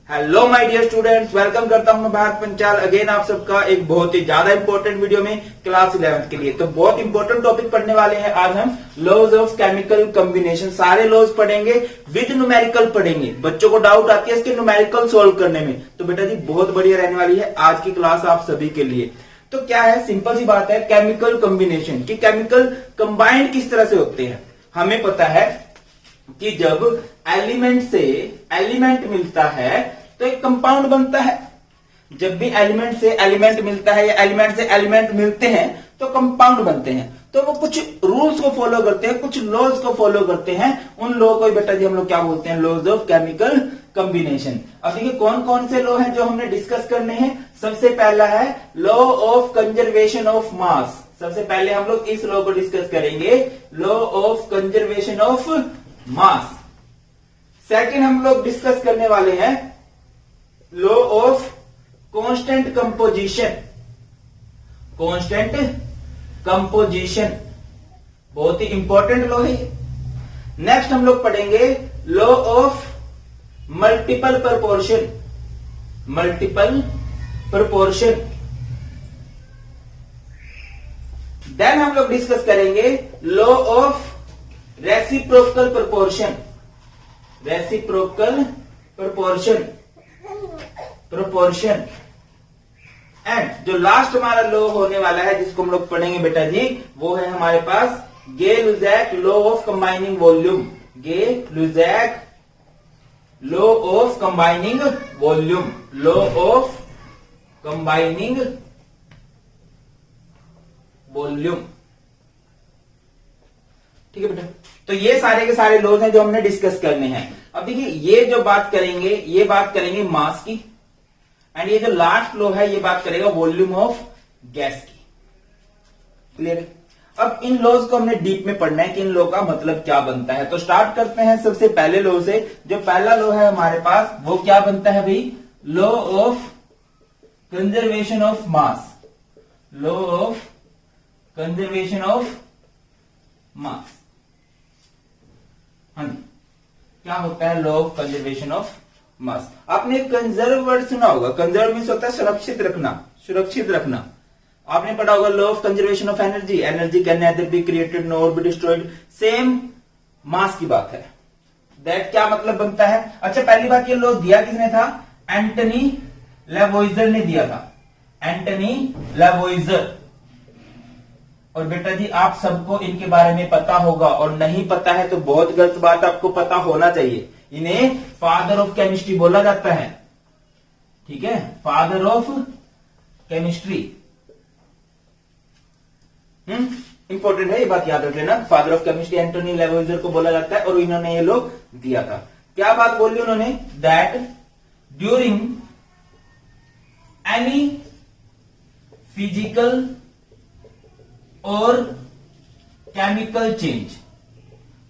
Hello my dear students, welcome करता हूं मैं भारत पंचाल अगेन आप सबका एक बहुत ही ज्यादा इंपॉर्टेंट वीडियो में क्लास 11th के लिए। तो बहुत इंपॉर्टेंट टॉपिक पढ़ने वाले हैं आज हम लॉज ऑफ केमिकल कॉम्बिनेशन। सारे लॉज पढ़ेंगे, विद न्यूमेरिकल पढ़ेंगे। बच्चों को डाउट आती है इसके न्यूमेरिकल सोल्व करने में, तो बेटा जी बहुत बढ़िया रहने वाली है आज की क्लास आप सभी के लिए। तो क्या है, सिंपल सी बात है, केमिकल कॉम्बिनेशन की केमिकल कंबाइंड किस तरह से होते हैं। हमें पता है कि जब एलिमेंट से एलिमेंट मिलता है तो एक कंपाउंड बनता है। जब भी एलिमेंट से एलिमेंट मिलता है या एलिमेंट से एलिमेंट मिलते हैं तो कंपाउंड बनते हैं। तो वो कुछ रूल्स को फॉलो करते हैं, कुछ लॉज को फॉलो करते हैं। उन लॉ को बेटा जी हम लोग क्या बोलते हैं, लॉज ऑफ केमिकल कॉम्बिनेशन। अब देखिए कौन कौन से लॉ हैं जो हमने डिस्कस करने हैं। सबसे पहला है law of conservation of mass. सबसे पहले हम लोग इस लॉ को डिस्कस करेंगे, law of conservation of mass. Second हम लोग डिस्कस करने वाले हैं law of constant composition. Constant composition बहुत ही इंपॉर्टेंट लॉ है। नेक्स्ट हम लोग पढ़ेंगे law of multiple proportion. Multiple proportion. Then हम लोग डिस्कस करेंगे law of reciprocal proportion. Reciprocal proportion proportion. And जो लास्ट हमारा लॉ होने वाला है जिसको हम लोग पढ़ेंगे बेटा जी, वो है हमारे पास Gay Lussac law of combining volume. Gay Lussac law of combining volume. Law of combining volume. ठीक है बेटा, तो ये सारे के सारे लॉज हैं जो हमने डिस्कस करने हैं। अब देखिए ये जो बात करेंगे, ये बात करेंगे मास की, एंड ये जो लास्ट लॉ है ये बात करेगा वॉल्यूम ऑफ गैस की। क्लियर? अब इन लॉज को हमने डीप में पढ़ना है कि इन लॉ का मतलब क्या बनता है। तो स्टार्ट करते हैं सबसे पहले लॉ से। जो पहला लॉ है हमारे पास वो क्या बनता है भाई, law of conservation of mass. Law of conservation of मास। हाँ जी, क्या होता है लॉ ऑफ कंजर्वेशन ऑफ मास। आपने कंजर्व वर्ड सुना होगा। कंजर्व मीन्स होता है सुरक्षित रखना, सुरक्षित रखना। आपने पढ़ा होगा law of conservation of energy. Energy can nether be created nor be destroyed. Same mass की बात है। दैट क्या मतलब बनता है। अच्छा पहली बात ये लॉ दिया किसने था, एंटनी लेवोइजर ने दिया था। एंटनी लेवोइजर। और बेटा जी आप सबको इनके बारे में पता होगा, और नहीं पता है तो बहुत गलत बात, आपको पता होना चाहिए। इन्हें फादर ऑफ केमिस्ट्री बोला जाता है। ठीक है, फादर ऑफ केमिस्ट्री। इंपॉर्टेंट है ये बात, याद रख लेना। फादर ऑफ केमिस्ट्री एंटोनी लेवोइजर को बोला जाता है, और इन्होंने ये लोग दिया था। क्या बात बोली उन्होंने, दैट ड्यूरिंग एनी फिजिकल और chemical change,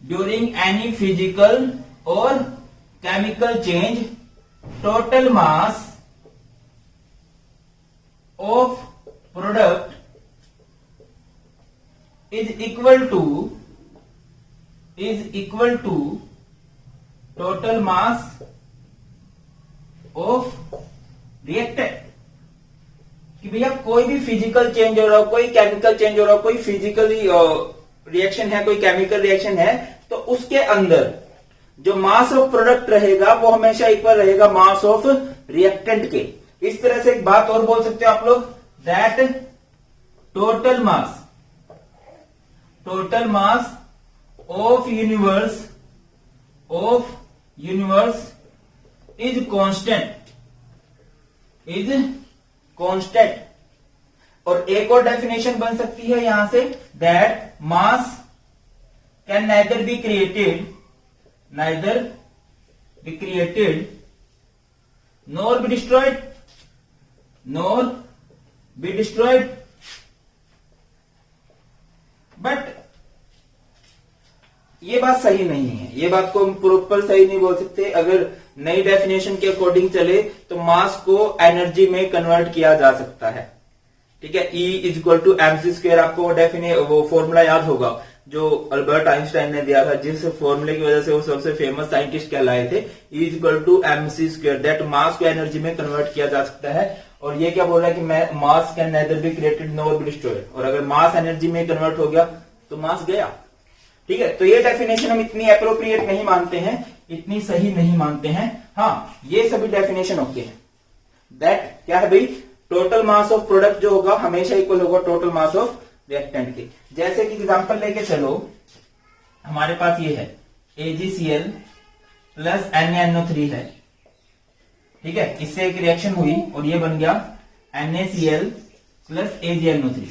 during any physical और chemical change, total mass of product is equal to total mass of reactant. कि भैया कोई भी फिजिकल चेंज हो रहा हो, कोई केमिकल चेंज हो रहा हो, कोई फिजिकली रिएक्शन है, कोई केमिकल रिएक्शन है, तो उसके अंदर जो मास ऑफ प्रोडक्ट रहेगा वो हमेशा इक्वल रहेगा मास ऑफ रिएक्टेंट के। इस तरह से एक बात और बोल सकते हो आप लोग, that total mass of universe is constant. और एक और डेफिनेशन बन सकती है यहां से, that mass can neither be created nor be destroyed. But ये बात सही नहीं है, ये बात को हम प्रॉपर सही नहीं बोल सकते। अगर नई डेफिनेशन के अकॉर्डिंग चले तो मास को एनर्जी में कन्वर्ट किया जा सकता है। ठीक है, E is equal to mc square. आपको वो फॉर्मूला याद होगा, जो अल्बर्ट आइंस्टाइन ने दिया था, जिस फॉर्मूले की वजह से वो सबसे फेमस साइंटिस्ट कहलाए थे, E equal to mc², that mass को एनर्जी में कन्वर्ट किया जा सकता है। और ये क्या बोल रहा है कि मास can nether be created nor be destroyed, और अगर मास एनर्जी में कन्वर्ट हो गया तो मास गया। ठीक है, तो ये डेफिनेशन हम इतनी अप्रोप्रिएट नहीं मानते हैं, इतनी सही नहीं मानते हैं। हाँ, ये सभी डेफिनेशन ओके है। दैट क्या है भाई, टोटल मास ऑफ प्रोडक्ट जो होगा हमेशा इक्वल होगा टोटल मास ऑफ रिएक्टेंट के। जैसे कि एग्जांपल लेके चलो, हमारे पास ये है AgCl प्लस NaNO3 है। ठीक है, इससे एक रिएक्शन हुई और ये बन गया NaCl प्लस AgNO3।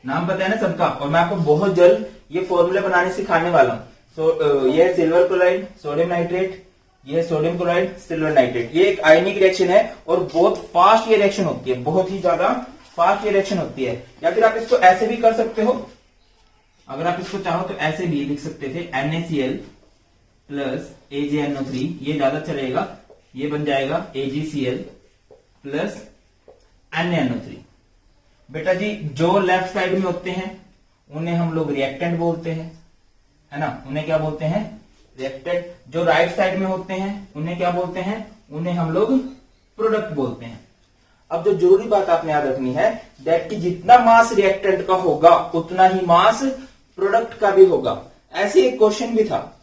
नाम पता है ना सबका, और मैं आपको बहुत जल्द ये फॉर्मूले बनाने सिखाने वाला हूं। ये है सिल्वर क्लोराइड सोडियम नाइट्रेट, ये सोडियम क्लोराइड सिल्वर नाइट्रेट। ये एक आयनिक रिएक्शन है और बहुत फास्ट ये रिएक्शन होती है, बहुत ही ज्यादा फास्ट ये रिएक्शन होती है। या फिर आप इसको ऐसे भी कर सकते हो, अगर आप इसको चाहो तो ऐसे भी लिख सकते थे NaCl प्लस AgNO3, ये ज्यादा अच्छा रहेगा। ये बन जाएगा AgCl प्लस NaNO3। बेटा जी, जो लेफ्ट साइड में होते हैं उन्हें हम लोग रिएक्टेंट बोलते हैं, है ना, उन्हें क्या बोलते हैं, रिएक्टेंट। जो राइट साइड में होते हैं उन्हें क्या बोलते हैं, उन्हें हम लोग प्रोडक्ट बोलते हैं। अब जो जरूरी बात आपने याद रखनी है, दैट कि जितना मास रिएक्टेंट का होगा उतना ही मास प्रोडक्ट का भी होगा। ऐसे एक क्वेश्चन भी था,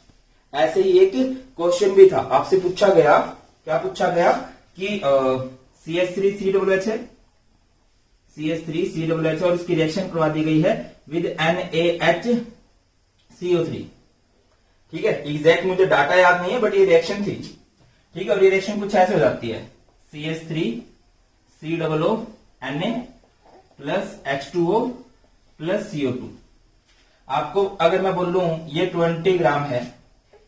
ऐसे ही एक क्वेश्चन भी था, आपसे पूछा गया, क्या पूछा गया कि CH3COOH है, CH3COOH और इसकी रिएक्शन करवा दी गई है विद NaHCO3। ठीक है, एग्जैक्ट मुझे डाटा याद नहीं है, बट ये रिएक्शन थी। ठीक है, और ये रिएक्शन कुछ ऐसे हो जाती है, CH3COO Na plus H2O plus CO2। आपको अगर मैं बोल लूं ये 20 ग्राम है,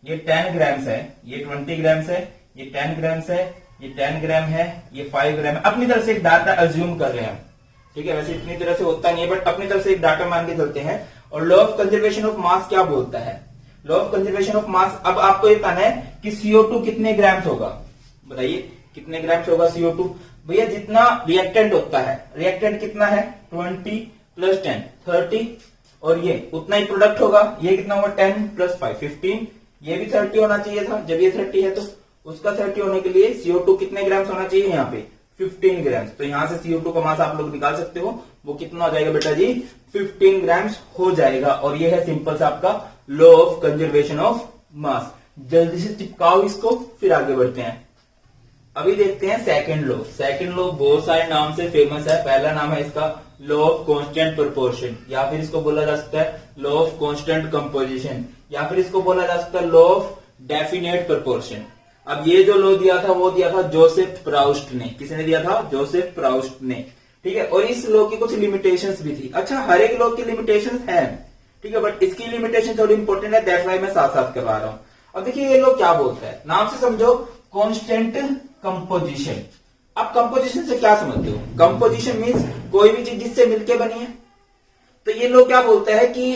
ये 10 ग्राम्स है, ये 20 ग्राम्स है, ये 10 ग्राम्स है, ये 10 ग्राम है, ये 5 ग्राम है, अपनी तरफ से एक डाटा अज्यूम कर रहे हैं। ठीक है, वैसे इतनी तरह से होता नहीं है, बट अपनी तरफ से एक डाटा मान के चलते हैं। और लॉ ऑफ कंजर्वेशन ऑफ मास क्या बोलता है, लॉ ऑफ कंजर्वेशन ऑफ मास, अब आपको ये बताना है कि CO2 कितने ग्राम्स होगा, बताइए कितने ग्राम्स होगा CO2। भैया जितना रिएक्टेंट होता है, रिएक्टेंट कितना है 20 प्लस 10 30, और ये उतना ही प्रोडक्ट होगा, ये कितना होगा 10 प्लस 5 15, ये भी 30 होना चाहिए था। जब ये 30 है तो उसका 30 होने के लिए CO2 कितने ग्राम्स होना चाहिए, यहाँ पे 15 ग्राम्स। तो यहां से CO2 का मास आप लोग निकाल सकते हो, वो कितना हो जाएगा बेटा जी, 15 ग्राम्स हो जाएगा। और ये है सिंपल सा आपका लॉ ऑफ कंजर्वेशन ऑफ मास। जल्दी से चिपकाओ इसको, फिर आगे बढ़ते हैं। अभी देखते हैं सेकंड लॉ। सेकंड लॉ बहुत सारे नाम से फेमस है। पहला नाम है इसका लॉ ऑफ कांस्टेंट प्रोपोर्शन, या फिर इसको बोला जा सकता है लॉ ऑफ कांस्टेंट कंपोजिशन, या फिर इसको बोला जा सकता है लॉ ऑफ डेफिनेट प्रोपोर्शन। अब ये जो लॉ दिया था वो दिया था जोसेफ प्राउस्ट ने। किसने दिया था, जोसेफ प्राउस्ट ने। ठीक है, और इस लॉ की कुछ लिमिटेशंस भी थी। अच्छा, हर एक लॉ की लिमिटेशंस है, ठीक है, बट इसकी लिमिटेशन थोड़ी इंपॉर्टेंट है, दैट्स व्हाई मैं साथ साथ करवा रहा हूं। अब देखिए ये लॉ क्या बोलता है, नाम से समझो, कांस्टेंट कंपोजिशन। अब कंपोजिशन से क्या समझते हो, कंपोजिशन मीन्स कोई भी चीज जिससे मिलके बनी है। तो ये लॉ क्या बोलता है कि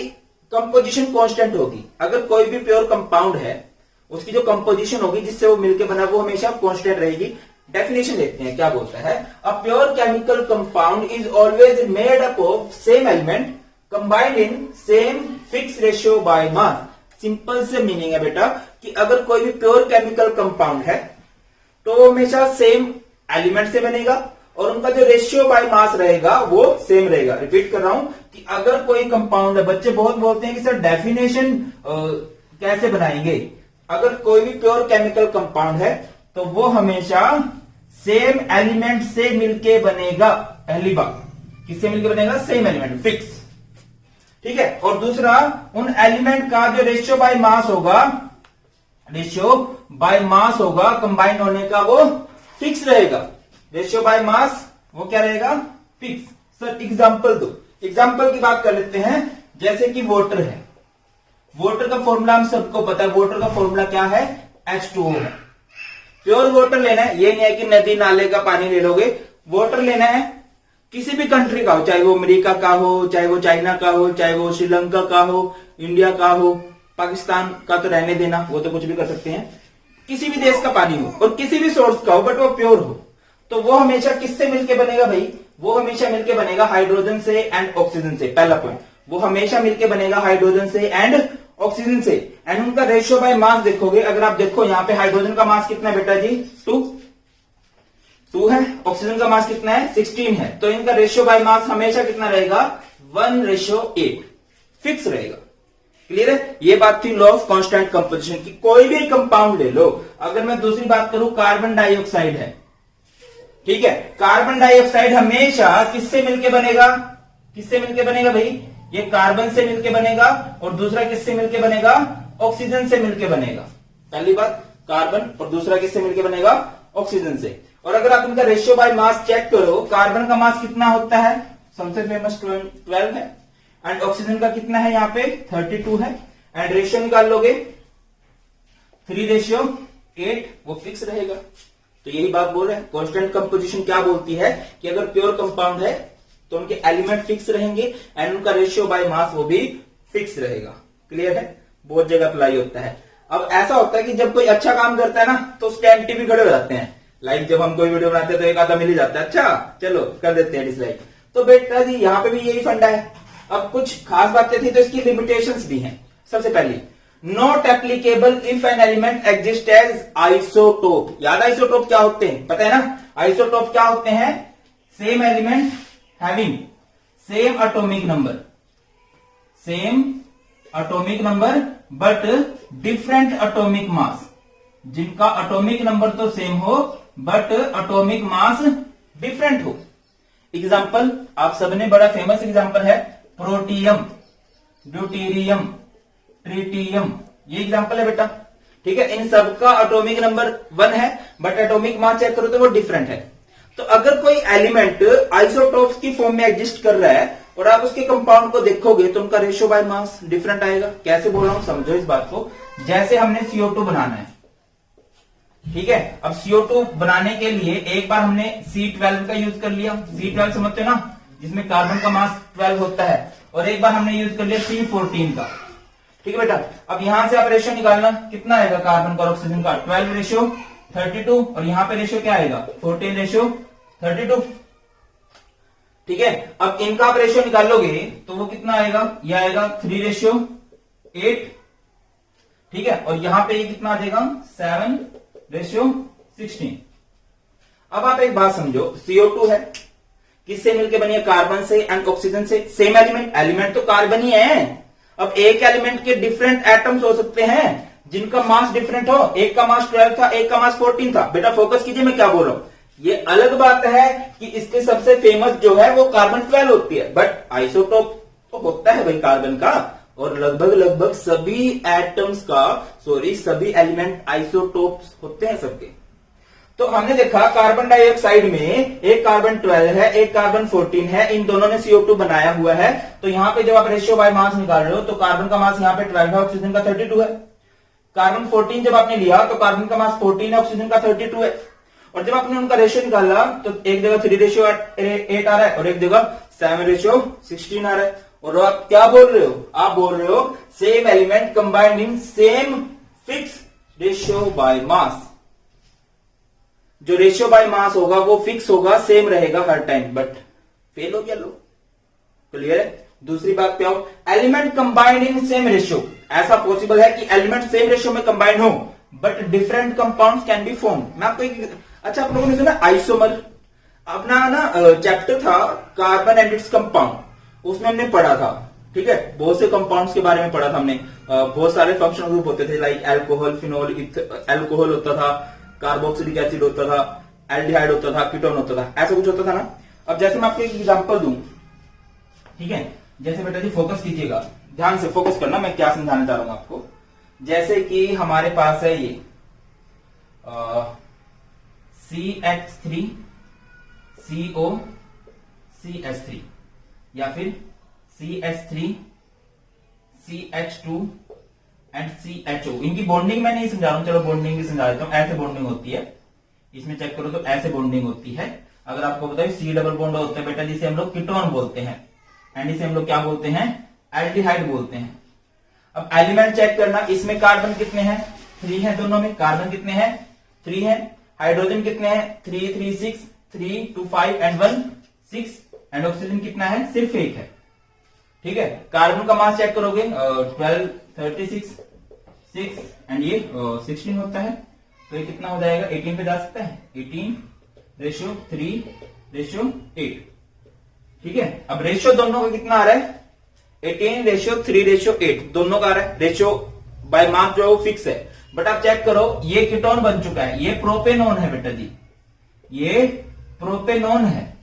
कंपोजिशन कांस्टेंट होगी। अगर कोई भी प्योर कंपाउंड है, उसकी जो कंपोजिशन होगी जिससे वो मिलके बना, वो हमेशा कांस्टेंट रहेगी। डेफिनेशन देखते हैं क्या बोलता है। A pure chemical compound is always made up of same element combined in same fix ratio by mass. Simple से मीनिंग है बेटा कि अगर कोई भी प्योर केमिकल कंपाउंड है तो वो हमेशा सेम एलिमेंट से बनेगा और उनका जो रेशियो बाय मास रहेगा वो सेम रहेगा। रिपीट कर रहा हूं कि अगर कोई कंपाउंड है, बच्चे बहुत बोलते हैं कि सर डेफिनेशन कैसे बनाएंगे। अगर कोई भी प्योर केमिकल कंपाउंड है तो वो हमेशा सेम एलिमेंट से मिलके बनेगा। पहली बात, किससे मिलके बनेगा, सेम एलिमेंट, फिक्स। ठीक है, और दूसरा, उन एलिमेंट का जो रेशियो बाय मास होगा, रेशियो बाय मास होगा कंबाइन होने का, वो फिक्स रहेगा। रेशियो बाय मास वो क्या रहेगा, फिक्स। सर एग्जांपल दो, एग्जांपल की बात कर लेते हैं। जैसे कि वाटर है, वाटर का फॉर्मूला हम सबको पता है। वाटर का फॉर्मूला क्या है, H2O है। प्योर वाटर लेना है, ये नहीं है कि नदी नाले का पानी ले लोगे। वाटर लेना है किसी भी कंट्री का हो, चाहे वो अमेरिका का हो, चाहे वो चाइना का हो, चाहे वो श्रीलंका का हो, इंडिया का हो, पाकिस्तान का तो रहने देना, वो तो कुछ भी कर सकते हैं। किसी भी देश का पानी हो और किसी भी सोर्स का हो, बट वो प्योर हो, तो वो हमेशा किससे मिलके बनेगा भाई, वो हमेशा मिलके बनेगा हाइड्रोजन से एंड ऑक्सीजन से। पहला पॉइंट। वो हमेशा मिलके बनेगा हाइड्रोजन से एंड ऑक्सीजन से। एंड उनका रेशियो बाय मास देखोगे, अगर आप देखो यहाँ पे हाइड्रोजन का मास कितना है बेटा जी, 2 है, ऑक्सीजन का मास कितना है 16 है, तो इनका रेशियो बाय मास हमेशा कितना रहेगा 1:8 फिक्स रहेगा। क्लियर है, ये बात थी लॉ ऑफ कांस्टेंट कंपोजिशन की। कोई भी कंपाउंड ले लो, अगर मैं दूसरी बात करूं कार्बन डाइऑक्साइड है, ठीक है, कार्बन डाइऑक्साइड हमेशा किससे मिलके बनेगा, किससे मिलके बनेगा भाई, ये कार्बन से मिलके बनेगा और दूसरा किससे मिलके बनेगा, ऑक्सीजन से मिलके बनेगा। पहली बात कार्बन और दूसरा किससे मिलके बनेगा, ऑक्सीजन से। और अगर आप इनका रेशियो बाय मास चेक करो, कार्बन का मास कितना होता है, सबसे फेमस 12 है, एंड ऑक्सीजन का कितना है यहाँ पे 32 है, एंड रेशियो निकाल लोगे 3:8, वो फिक्स रहेगा। तो यही बात बोल रहे हैं, कांस्टेंट कंपोजिशन क्या बोलती है कि अगर प्योर कंपाउंड है तो उनके एलिमेंट फिक्स रहेंगे एंड उनका रेशियो बाय मास वो भी फिक्स रहेगा। क्लियर है, बहुत जगह अप्लाई होता है। अब ऐसा होता है कि जब कोई अच्छा काम करता है ना तो उसके एंटी भी खड़े हो जाते हैं, लाइक जब हम कोई वीडियो बनाते हैं तो एक आधा मिल ही जाता है, अच्छा चलो कर देते हैं डिसलाइक। तो बेटा जी यहाँ पे भी यही फंडा है। अब कुछ खास बातें थी तो इसकी लिमिटेशंस भी हैं। सबसे पहली, not applicable if an element exist as isotope. याद आइसोटोप क्या होते हैं, पता है ना, आइसोटोप क्या होते हैं, same element having same atomic number but different atomic mass, जिनका एटॉमिक नंबर तो सेम हो बट एटॉमिक मास डिफरेंट हो। एग्जाम्पल आप सबने बड़ा फेमस एग्जाम्पल है प्रोटियम, ड्यूटेरियम, ट्रिटियम, ये एग्जाम्पल है बेटा, ठीक है। इन सबका एटॉमिक नंबर 1 है बट एटॉमिक मास चेक करो तो वो डिफरेंट है। तो अगर कोई एलिमेंट आइसोटोप्स की फॉर्म में एग्जिस्ट कर रहा है और आप उसके कंपाउंड को देखोगे तो उनका रेशियो बाय मास डिफरेंट आएगा। कैसे बोल रहा हूं समझो इस बात को। जैसे हमने CO2 बनाना है, ठीक है, अब CO2 बनाने के लिए एक बार हमने C12 का यूज कर लिया, C12 समझते हो ना, जिसमें कार्बन का मास 12 होता है, और एक बार हमने यूज कर लिया C14 का, ठीक है बेटा। अब यहां से आप रेशियो निकालना, कितना आएगा कार्बन का और ऑक्सीजन का, 12:32, और यहां पे रेशियो क्या आएगा 14:32, ठीक है। अब इनका आप रेशियो निकालोगे तो वो कितना आएगा, ये आएगा 3:8, ठीक है, और यहां पे ये कितना आ जाएगा 7:16। अब आप एक बात समझो, CO2 है, किससे मिलके बनी है, कार्बन से एंड ऑक्सीजन से, सेम एलिमेंट तो कार्बन ही है। अब एक एलिमेंट के डिफरेंट एटम्स हो सकते हैं जिनका मास डिफरेंट हो, एक का मास 12 था, एक का मास 14 था। बेटा फोकस कीजिए मैं क्या बोल रहा हूं। ये अलग बात है कि इसके सबसे फेमस जो है वो कार्बन 12 होती है, बट आइसोटोप तो होता है भाई कार्बन का, और लगभग सभी एटम्स का, सभी एलिमेंट आइसोटोप्स होते हैं सबके। तो हमने देखा कार्बन डाइऑक्साइड में एक कार्बन 12 है, एक कार्बन 14 है, इन दोनों ने CO2 बनाया हुआ है। तो यहां पे जब आप रेशियो बाय मास निकाल रहे हो तो कार्बन का मास यहां पे 12 है, ऑक्सीजन का 32 है। कार्बन 14 जब आपने लिया तो कार्बन का मास 14 है, ऑक्सीजन का 32 है। और जब आपने उनका रेशियो निकाला तो एक जगह 3:8 आ रहा है और एक जगह 7:16 आ रहा है। और आप क्या बोल रहे हो, आप बोल रहे हो same element combined in same fix ratio by mass. जो रेशियो बाय मास होगा वो फिक्स होगा, सेम रहेगा हर टाइम, बट फेल हो गया लो। क्लियर है। दूसरी बात क्या हो, element combined in same ratio, ऐसा पॉसिबल है कि एलिमेंट सेम रेशियो में कंबाइंड हो but different compounds can be form. मैं आपको अच्छा, आप लोगों ने सुना आइसोमर, अपना ना चैप्टर था कार्बन एंड इट्स कंपाउंड, उसमें हमने पढ़ा था, ठीक है, बहुत से कंपाउंड्स के बारे में पढ़ा था हमने। बहुत सारे फंक्शनल ग्रुप होते थे, लाइक एल्कोहल, फिनोल, एल्कोहल होता था, कार्बोक्सिलिक एसिड होता था, एल्डिहाइड होता था, कीटोन होता था, ऐसा कुछ होता था ना। अब जैसे मैं आपको एक एग्जांपल दूं, ठीक है, जैसे बेटा जी फोकस कीजिएगा, ध्यान से फोकस करना, मैं क्या समझाना चाह रहा हूं आपको। जैसे कि हमारे पास है ये CH3 CO CH3 या फिर CH3 CH2 एंड CHO। इनकी बॉन्डिंग मैं नहीं समझा रहा हूं, चलो बॉन्डिंग भी समझा देता हूं। ऐसे बॉन्डिंग होती है, इसमें चेक करो तो ऐसे बॉन्डिंग होती है। अगर आपको बताओ C डबल बॉन्ड होता है बेटा, जिसे हम लोग कीटोन बोलते हैं, एंड इसे हम लोग क्या बोलते हैं, एल्डिहाइड बोलते हैं। अब एलिमेंट चेक करना, इसमें कार्बन कितने हैं, 3 है, दोनों में कार्बन कितने हैं, 3 है। हाइड्रोजन कितने हैं, 3 3 6, 3 2 5 एंड 1 6, एंड ऑक्सीजन कितना है, सिर्फ 1 है। ठीक है। कार्बन का मास चेक करोगे 12, 36, 6 एंड ये 16 होता है, तो ये कितना हो जाएगा, 18 पे जा सकता है, 18:3:8। ठीक है। अब रेशियो दोनों का कितना आ रहा है, 18:3:8 दोनों का आ रहा है। रेशियो बाय मास जो है वो फिक्स है, बट आप चेक करो ये कीटोन बन चुका है, ये प्रोपेनोन है बेटा जी, ये प्रोपेनोन है,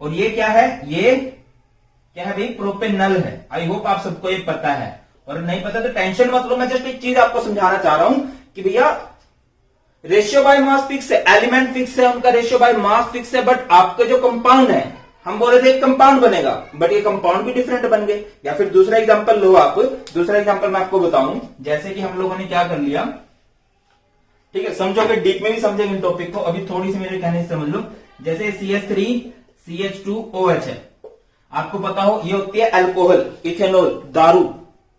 और ये क्या है, ये क्या है भाई, प्रोपेनल है। आई होप आप सबको ये पता है, और नहीं पता तो टेंशन मत लो, मैं जस्ट एक चीज आपको समझाना चाह रहा हूं कि भैया रेशियो बाय मास फिक्स है, एलिमेंट फिक्स है, उनका रेशियो बाय मास फिक्स है, बट आपका जो कंपाउंड है, हम बोले थे एक कंपाउंड बनेगा, बट ये कंपाउंड भी डिफरेंट बन गए। या फिर दूसरा एग्जांपल लो आप, दूसरा एग्जांपल मैं आपको बताऊं, जैसे कि हम लोगों ने क्या कर लिया, ठीक है, समझोगे डीप में भी समझेंगे इन टॉपिक को, अभी थोड़ी सी मेरे कहने से समझ लो। जैसे CH3CH2OH है, आपको पता हो ये होती है अल्कोहल, इथेनॉल, दारू,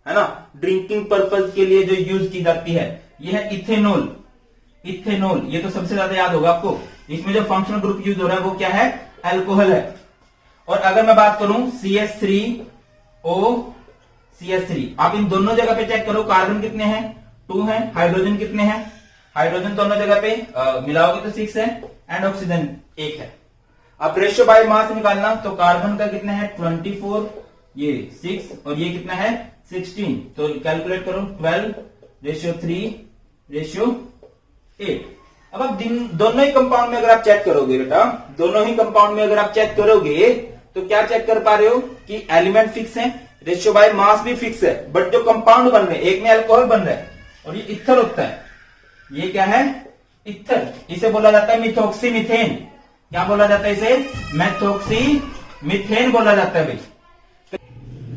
है ना, ड्रिंकिंग पर्पज के लिए जो यूज की जाती है, ये है इथेनॉल। इथेनॉल ये तो सबसे ज्यादा याद होगा आपको, इसमें जो फंक्शनल ग्रुप यूज हो रहा है वो क्या है, अल्कोहल है। और अगर मैं बात करूं CH3OCH3, आप इन दोनों जगह पे चेक करो, कार्बन कितने हैं, 2 हैं, हाइड्रोजन कितने हैं, हाइड्रोजन दोनों जगह पे मिलाओगे तो 6 है, एंड ऑक्सीजन 1 है। अब रेशियो बाय मास निकालना, तो कार्बन का कितना है 24, ये 6, और ये कितना है 16, तो कैलकुलेट करो 12:3:8। अब आप दोनों ही कंपाउंड में अगर आप चेक करोगे बेटा, दोनों ही कंपाउंड में अगर आप चेक करोगे तो क्या चेक कर पा रहे हो कि एलिमेंट फिक्स है, रेशियो बाय मास भी फिक्स है, बट जो कंपाउंड बन रहे हैं, एक में अल्कोहल बन रहा है और ये इथर होता है, ये क्या है, इथर, इसे बोला जाता है मिथोक्सी मीथेन। क्या बोला जाता है इसे, मेथोक्सी मीथेन बोला जाता है भाई।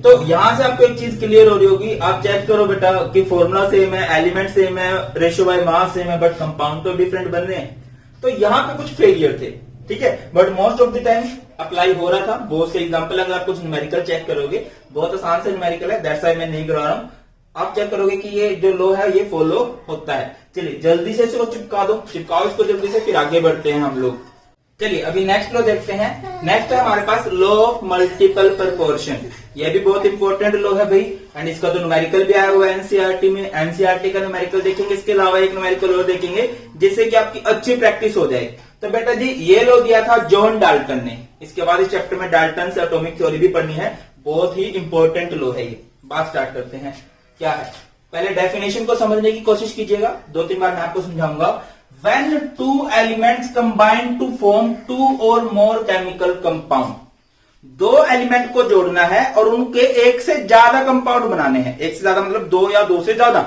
तो यहां से आपको एक चीज क्लियर हो रही होगी, आप चेक करो बेटा कि फॉर्मूला सेम है, एलिमेंट सेम है, रेशियो बाय मास सेम है, बट कंपाउंड तो डिफरेंट बन रहे हैं। तो यहां पे कुछ फेलियर थे, ठीक है, but most of the time apply हो रहा था। बहुत से एग्जांपल अगर आप कुछ न्यूमेरिकल चेक करोगे, बहुत आसान से न्यूमेरिकल है, दैट्स व्हाई मैं नहीं करा रहा हूं, आप चेक करोगे कि ये जो लॉ है ये फॉलो होता है। चलिए जल्दी से इसको चिपका दो, चिपकाओ इसको जल्दी से, फिर आगे बढ़ते हैं हम लोग। चलिए अभी नेक्स्ट लॉ देखते हैं। नेक्स्ट है हमारे पास लॉ ऑफ मल्टीपल प्रोपोर्शन। ये भी बहुत इंपॉर्टेंट लॉ है भाई, एंड इसका तो न्यूमेरिकल भी आया हुआ है एनसीईआरटी में। एनसीईआरटी का न्यूमेरिकल देखेंगे, इसके अलावा एक न्यूमेरिकल और देखेंगे जिससे कि आपकी अच्छी प्रैक्टिस हो जाए। तो बेटा जी ये लॉ दिया था जॉन डाल्टन ने, इसके बाद इस चैप्टर में डाल्टन से एटॉमिक थ्योरी भी पढ़नी है, बहुत ही इंपॉर्टेंट लॉ है ये। बात स्टार्ट करते हैं, क्या है, पहले डेफिनेशन को समझने की कोशिश कीजिएगा, 2-3 बार मैं आपको समझाऊंगा। When two elements combine to form two or more chemical compound, दो एलिमेंट को जोड़ना है और उनके एक से ज्यादा कंपाउंड बनाने हैं, एक से ज्यादा मतलब 2 या 2 से ज्यादा,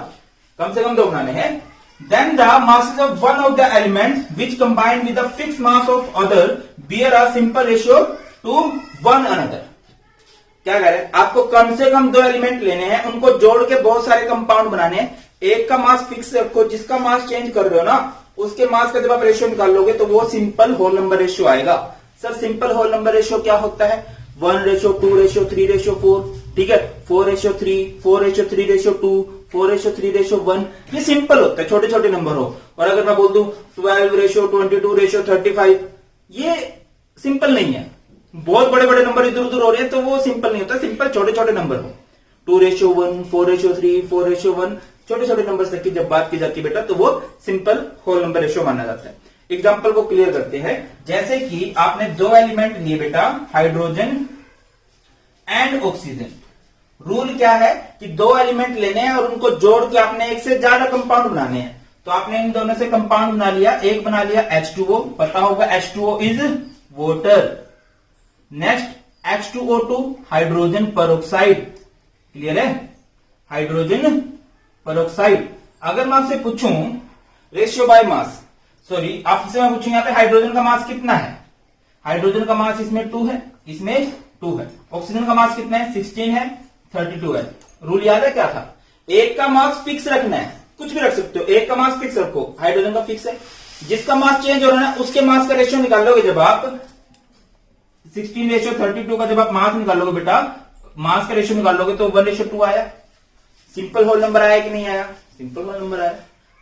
कम से कम 2 बनाने हैं। Then the masses of one of the elements which combine with the fixed mass of other bear a simple ratio to one another। क्या कह रहे हैं, आपको कम से कम 2 एलिमेंट लेने हैं, उनको जोड़ के बहुत सारे कंपाउंड बनाने हैं, एक का मास फिक्स रखो, जिसका मास चेंज कर रहे हो ना उसके मास का जब आप रेशियो निकाल लोगे तो वो सिंपल होल नंबर रेशियो आएगा। Sir simple whole number ratio क्या होता है, 1:2:3:4, ठीक है, 4:3, 4:3:2, 4:3:1, ये सिंपल होता है, छोटे छोटे नंबर हो। और अगर मैं बोल दूं 12:22:35, ये सिंपल नहीं है, बहुत बड़े बड़े नंबर इधर उधर हो रहे हैं तो वो सिंपल नहीं होता, सिंपल छोटे छोटे नंबर हो, 2:1, 4:3, 4:1, छोटे छोटे नंबर तक की जब बात की जाती है बेटा तो वो सिंपल होल नंबर रेशियो माना जाता है। एग्जांपल को क्लियर करते हैं, जैसे कि आपने 2 एलिमेंट लिए बेटा, हाइड्रोजन एंड ऑक्सीजन। रूल क्या है कि 2 एलिमेंट लेने हैं और उनको जोड़ के आपने एक से ज्यादा कंपाउंड बनाने हैं। तो आपने इन दोनों से कंपाउंड बना लिया, एक बना लिया H2O, पता होगा H2O is water. Next H2O2 hydrogen peroxide, clear है, हाइड्रोजन पेरोक्साइड। अगर मैं आपसे पूछूं रेशियो बाय मास, सॉरी आपसे मैं पूछूं यहाँ पे हाइड्रोजन का मास कितना है, हाइड्रोजन का मास इसमें 2 है, इसमें 2 है, ऑक्सीजन का मास कितना है 16 है, 32 है। रूल याद है क्या था, एक का मास फिक्स रखना है, कुछ भी रख सकते हो, एक का मास फिक्स रखो, हाइड्रोजन का फिक्स है, जिसका मास चेंज हो रहा है उसके मास का रेशियो निकाल लोगे। जब आप 16:32 का जब आप मास निकाल लोगे बेटा, मास का रेशियो निकाल लोगे तो 1:2 आया, सिंपल होल नंबर आया कि नहीं आया, सिंपल होल नंबर आया।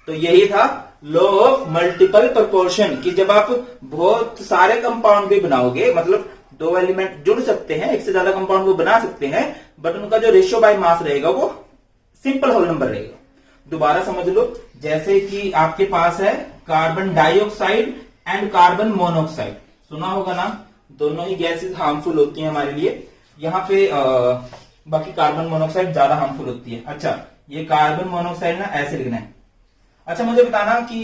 तो यही था लॉ ऑफ मल्टीपल प्रोपोर्शन कि जब आप बहुत सारे कंपाउंड भी बनाओगे, मतलब दो एलिमेंट जुड़ सकते हैं, एक से ज्यादा कंपाउंड वो बना सकते हैं, बट उनका जो रेशियो बाय मास रहेगा वो सिंपल होल नंबर रहेगा। दोबारा समझ लो, जैसे कि आपके पास है carbon dioxide and carbon monoxide, सुना होगा ना, दोनों ही गैसेस हार्मफुल होती हैं हमारे लिए। यहाँ पे बाकी कार्बन मोनोऑक्साइड ज्यादा हार्मफुल होती है। अच्छा, ये कार्बन मोनोऑक्साइड ना ऐसे लिखना है। अच्छा, मुझे बताना कि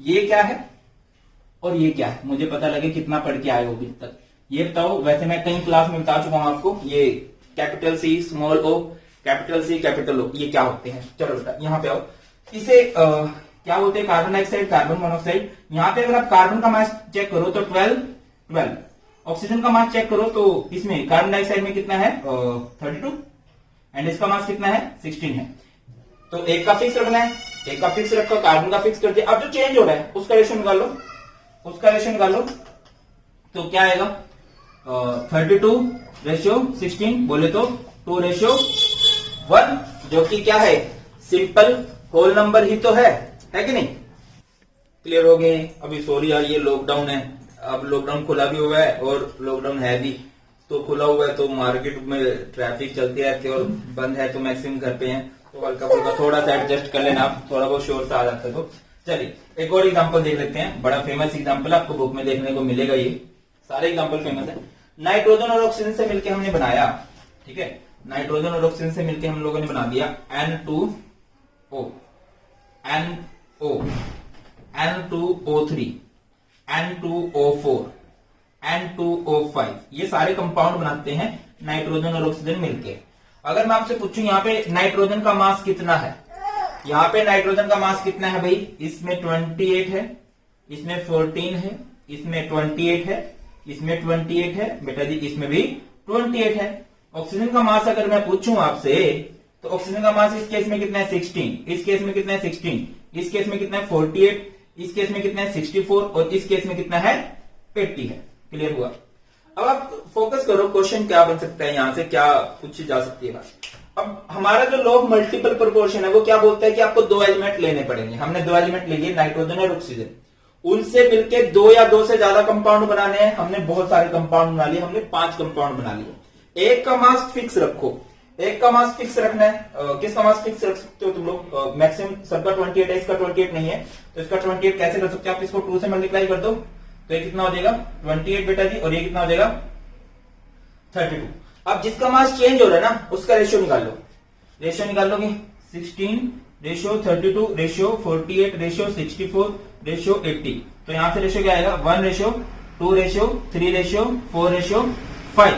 ये क्या है और ये क्या है, मुझे पता लगे कितना पढ़ के आए हो अभी तक, ये बताओ। वैसे मैं कई क्लास में बता चुका हूं आपको, ये कैपिटल सी स्मॉल ओ, कैपिटल सी कैपिटल ओ, ये क्या होते हैं। चलो बेटा यहाँ पे आओ, इसे क्या बोलते हैं, कार्बन डाइऑक्साइड, कार्बन मोनोऑक्साइड। यहाँ पे अगर आप कार्बन का मास चेक करो तो 12, ऑक्सीजन का मास चेक करो तो इसमें कार्बन डाइऑक्साइड में कितना है 32, एंड इसका मास कितना है 16 है। तो एक का फिक्स रखना है, एक का फिक्स रखो, कार्बन का फिक्स कर दिया। अब जो चेंज हो रहा है उसका रेशियो निकाल लो, उसका रेशियो निकाल लो, तो क्या आएगा 32:16, बोले तो 2:1, जो कि क्या है, सिंपल होल नंबर ही तो है कि नहीं। क्लियर हो गए। अभी सॉरी यार, ये लॉकडाउन है, अब लॉकडाउन खुला भी हुआ है और लॉकडाउन है भी, तो खुला हुआ है तो मार्केट में ट्रैफिक चलती रहती है, और बंद है तो मैक्सिमम घर पे हैं, तो हल्का फुल्का थोड़ा सा एडजस्ट कर लेना आप, थोड़ा बहुत शोर सा आ जाता है। तो चलिए एक और एग्जांपल देख लेते हैं, बड़ा फेमस एग्जांपल आपको बुक में देखने को मिलेगा, ये सारे एग्जांपल फेमस है। नाइट्रोजन और ऑक्सीजन से मिलकर हमने बनाया, ठीक है, नाइट्रोजन और ऑक्सीजन से मिलकर हम लोगों ने बना दिया N2O, NO, N2O3, N2O4, N2O5, ये सारे कंपाउंड बनाते हैं नाइट्रोजन और ऑक्सीजन मिलके। अगर मैं आपसे पूछूं यहाँ पे नाइट्रोजन का मास कितना है, यहाँ पे नाइट्रोजन का मास कितना है भाई, इसमें 28 है, इसमें 14 है, इसमें 28 है, इसमें 28 है बेटा जी, इसमें भी 28 है। ऑक्सीजन का मास अगर मैं पूछूं आपसे, तो ऑक्सीजन का मास इस केस में कितना है 16, इस केस में कितना है 16, इस केस में कितना है 48, इस केस में कितना है 64, और इस केस में कितना है 80 है। क्लियर हुआ। अब आप फोकस करो, क्वेश्चन क्या बन सकता है, यहां से क्या पूछी जा सकती है बात। अब हमारा जो लॉ ऑफ मल्टीपल प्रोपोर्शन है वो क्या बोलता है कि आपको दो एलिमेंट लेने पड़ेंगे। हमने दो एलिमेंट ले लिए, नाइट्रोजन और ऑक्सीजन, उनसे मिलके दो या दो से ज्यादा कंपाउंड बनाने हैं। हमने बहुत सारे कंपाउंड बना लिए, हमने 5 कंपाउंड बना लिए। एक का मास फिक्स रखो, एक का मास फिक्स रखना है। किसका मास फिक्स रख सकते हो तुम लोग, मैक्सिमम सबका 28 है, इसका 28 नहीं है, तो इसका 28 कैसे कर सकते हो आप, इसको 2 से मल्टीप्लाई कर दो, तो ये कितना हो जाएगा 28 बेटा जी, और ये कितना हो जाएगा 32। अब जिसका मास चेंज हो रहा है ना, उसका रेशियो निकाल लो, रेशियो निकाल लोगे 16:32, रेशियो 48, रेशियो 64, रेशियो 80। तो यहां से रेशियो क्या आएगा 1:2:3:4:5।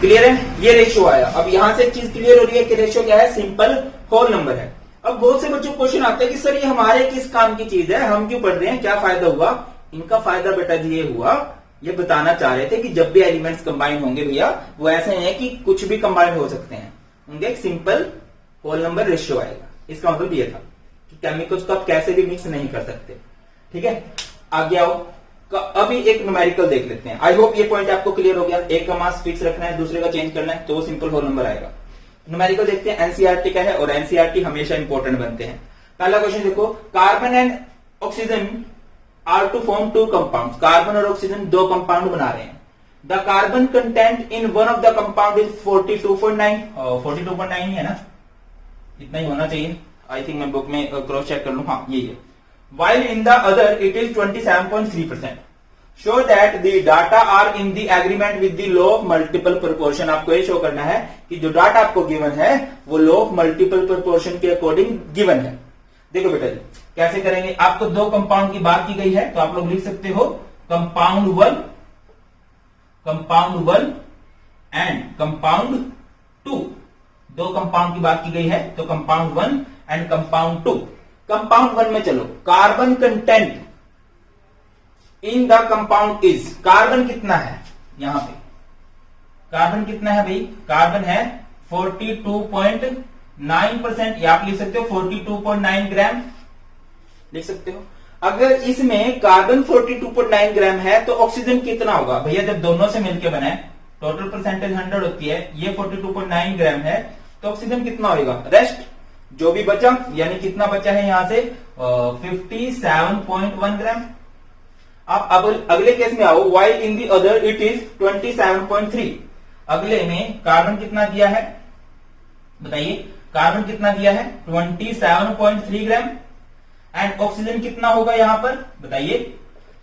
क्लियर है, ये रेशियो आया। अब यहां से एक चीज क्लियर हो रही है कि रेशियो क्या है, सिंपल होल नंबर है। अब बहुत से बच्चों को क्वेश्चन आते हैं कि सर ये हमारे किस काम की चीज है, हम क्यों पढ़ रहे हैं, क्या फायदा हुआ। इनका फायदा बेटा जी ये हुआ, ये बताना चाह रहे थे कि जब भी एलिमेंट्स कंबाइन होंगे भैया, वो ऐसे हैं कि कुछ भी कंबाइन हो सकते हैं, उनके एक सिंपल होल नंबर रेशियो आएगा। इसका मतलब ये था कि केमिकल्स को आप कैसे भी मिक्स नहीं कर सकते। ठीक है, आगे आओ, अभी एक न्यूमेरिकल देख लेते हैं। आई होप ये पॉइंट आपको क्लियर हो गया। एक का मास फिक्स रखना है, दूसरे का चेंज करना है, तो वो सिंपल होल नंबर आएगा। न्यूमेरिकल देखते हैं, एनसीईआरटी का है, और एनसीईआरटी हमेशा इंपॉर्टेंट बनते हैं। पहला क्वेश्चन देखो, carbon and oxygen are to form 2 compound. Carbon और ऑक्सीजन 2 कंपाउंड बना रहे हैं। The carbon content in one of the compound is 42.9, 42.9 ही है ना, इतना ही होना चाहिए। आई थिंक मैं बुक में क्रॉस चेक कर लूं, हाँ यही है। While in the other it is 27.3%. Show that the data are in the agreement with the law of multiple proportion. आपको ये शो करना है कि जो डाटा आपको गिवन है वो लॉ ऑफ मल्टीपल प्रोपोर्शन के अकॉर्डिंग गिवन है। देखो बेटा जी कैसे करेंगे, आपको 2 कंपाउंड की बात की गई है, तो आप लोग लिख सकते हो कंपाउंड 1 एंड कंपाउंड 2। 2 कंपाउंड की बात की गई है, तो कंपाउंड 1 एंड कंपाउंड 2। कंपाउंड 1 में चलो, carbon content in the compound is, carbon कितना है यहां पे, कार्बन कितना है भाई, कार्बन है 42.9%, या आप लिख सकते हो 42.9 ग्राम लिख सकते हो। अगर इसमें कार्बन 42.9 ग्राम है तो ऑक्सीजन कितना होगा भैया, जब दोनों से मिलकर बने टोटल परसेंटेज 100 होती है, ये 42.9 ग्राम है, तो ऑक्सीजन कितना होगा, रेस्ट जो भी बचा, यानी कितना बचा है यहां से 57.1 ग्राम। आप अब अगले केस में आओ, while in the other it is 27.3। अगले में कार्बन कितना दिया है बताइए, कार्बन कितना दिया है 27.3 ग्राम, एंड ऑक्सीजन कितना होगा यहां पर बताइए।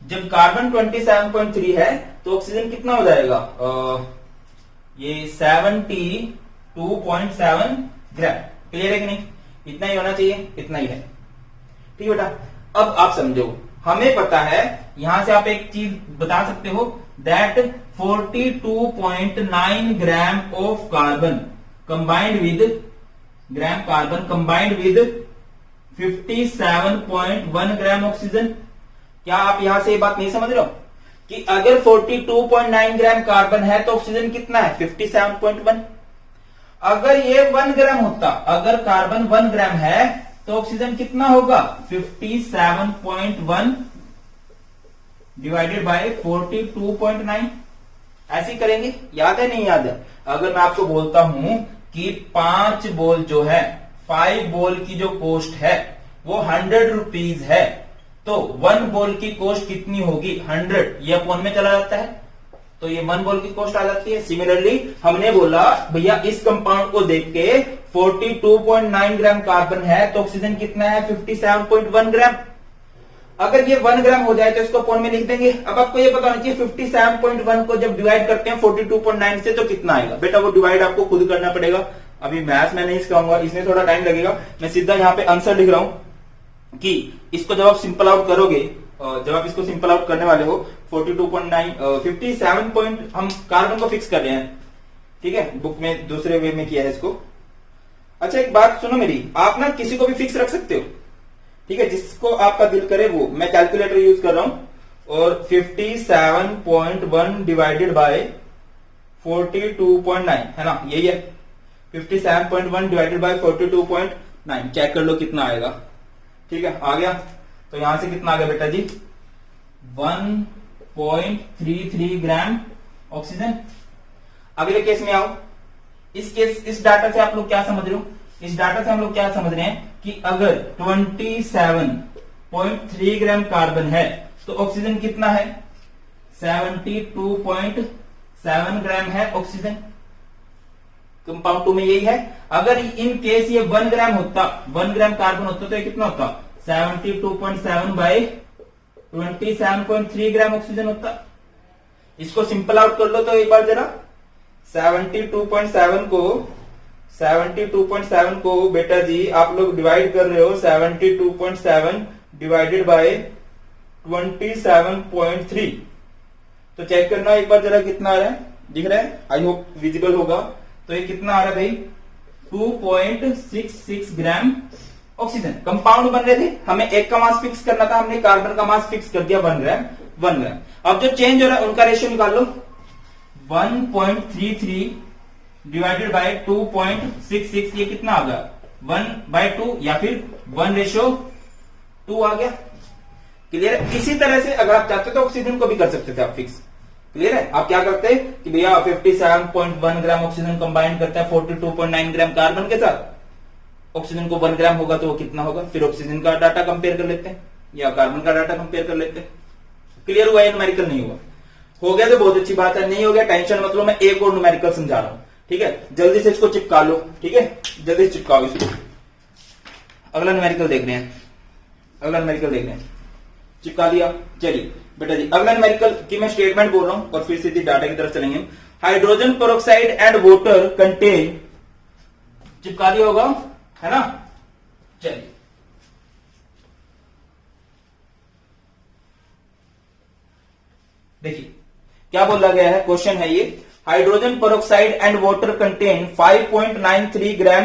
जब कार्बन 27.3 है तो ऑक्सीजन कितना हो जाएगा, ये 72.7 ग्राम। क्लियर है कि नहीं, इतना ही होना चाहिए, इतना ही है। ठीक बेटा, अब आप समझो, हमें पता है, यहां से आप एक चीज बता सकते हो, that 42.9 gram of carbon combined with 57.1 gram oxygen. क्या आप यहां से ये बात नहीं समझ रहे हो कि अगर 42.9 ग्राम कार्बन है तो ऑक्सीजन कितना है 57.1। अगर ये 1 ग्राम होता, अगर कार्बन 1 ग्राम है तो ऑक्सीजन कितना होगा 57.1 डिवाइडेड बाय 42.9। ऐसे ही करेंगे, याद है नहीं याद है। अगर मैं आपको बोलता हूं कि 5 बॉल जो है, 5 बॉल की जो कॉस्ट है वो 100 रुपीज है, तो 1 बॉल की कॉस्ट कितनी होगी 100, ये अपॉन में चला जाता है, तो ये 1 बॉल की कॉस्ट आ जाती है। सिमिलरली हमने बोला भैया इस कंपाउंड को देख के 42.9 ग्राम कार्बन है तो ऑक्सीजन कितना है 57.1 ग्राम। अगर ये 1 ग्राम हो जाए तो इसको अपॉन में लिख देंगे। अब आपको ये पता होना चाहिए 57.1 को जब डिवाइड करते हैं 42.9 से तो कितना आएगा। बेटा वो डिवाइड आपको खुद करना पड़ेगा, अभी मैथ्स में नहीं सिखाऊंगा, इसमें थोड़ा टाइम लगेगा। मैं सीधा यहाँ पे आंसर लिख रहा हूं कि इसको जब आप सिंपल आउट करोगे, जब आप इसको सिंपल आउट करने वाले हो 42.9 57 पॉइंट, हम कार्बन को फिक्स कर रहे हैं, ठीक है, बुक में दूसरे वे में किया है इसको। अच्छा एक बात सुनो मेरी, आप ना किसी को भी फिक्स रख सकते हो, ठीक है, जिसको आपका दिल करे वो। मैं कैलकुलेटर यूज कर रहा हूं और 57.1 डिवाइडेड बाय 42.9 है ना, यही है 57.1 डिवाइडेड बाय 42.9। चेक कर लो कितना आएगा। ठीक है, आ गया। तो यहां से कितना आ गया बेटा जी 1.33 ग्राम ऑक्सीजन। अगले केस में आओ। इस डाटा से आप लोग क्या समझ रहे हो, इस डाटा से हम लोग क्या समझ रहे हैं कि अगर 27.3 ग्राम कार्बन है तो ऑक्सीजन कितना है 72.7 ग्राम है ऑक्सीजन। कंपाउंड 2 में यही है। अगर इन केस ये 1 ग्राम होता, 1 ग्राम कार्बन होता तो ये कितना होता 72.7 बाय 27.3 ग्राम ऑक्सीजन होता। इसको सिंपल आउट कर लो तो एक बार जरा 72.7 को बेटा जी आप लोग डिवाइड कर रहे हो 72.7 डिवाइडेड बाय 27.3। तो चेक करना एक बार जरा कितना आ रहा है, दिख रहा है, आई होप विजिबल होगा। तो ये कितना आ रहा है भाई 2.66 ग्राम ऑक्सीजन। कंपाउंड बन रहे थे, हमें एक का मास फिक्स करना था, हमने कार्बन का मास फिक्स कर दिया 1 ग्राम। अब जो चेंज हो रहा है उनका रेशियो निकाल लो। 1.33 डिवाइडेड बाय 2.66, ये कितना आ गया 1/2 या फिर 1:2 आ गया। क्लियर है। इसी तरह से अगर आप चाहते तो ऑक्सीजन को भी कर सकते थे आप फिक्स। क्लियर है। आप क्या करते हैं कि भैया 57.1 ग्राम ऑक्सीजन कंबाइन करता है 42.9 ग्राम कार्बन के साथ, ऑक्सीजन को 1 ग्राम होगा तो वो कितना होगा, फिर ऑक्सीजन का डाटा कंपेयर कर लेते हैं या कार्बन का डाटा कंपेयर कर लेते हैं। क्लियर हुआ, न्यूमेरिकल नहीं हुआ, हो गया तो बहुत अच्छी बात है, नहीं हो गया टेंशन मत लो, मैं एक और न्यूमेरिकल समझा रहा हूं। ठीक है, जल्दी से इसको चिपका लो। ठीक है, जल्दी से चिपकाओ इसको। अगला न्यूमेरिकल देख रहे हैं, चिपका दिया। चलिए बेटा जी अगला न्यूमेरिकल की मैं स्टेटमेंट बोल रहा हूं और फिर सीधी डाटा की तरफ चलेंगे। Hydrogen peroxide and water contain, चिपका दिया होगा है ना। चलिए देखिए क्या बोला गया है, क्वेश्चन है ये। Hydrogen peroxide and water contain 5.93 gram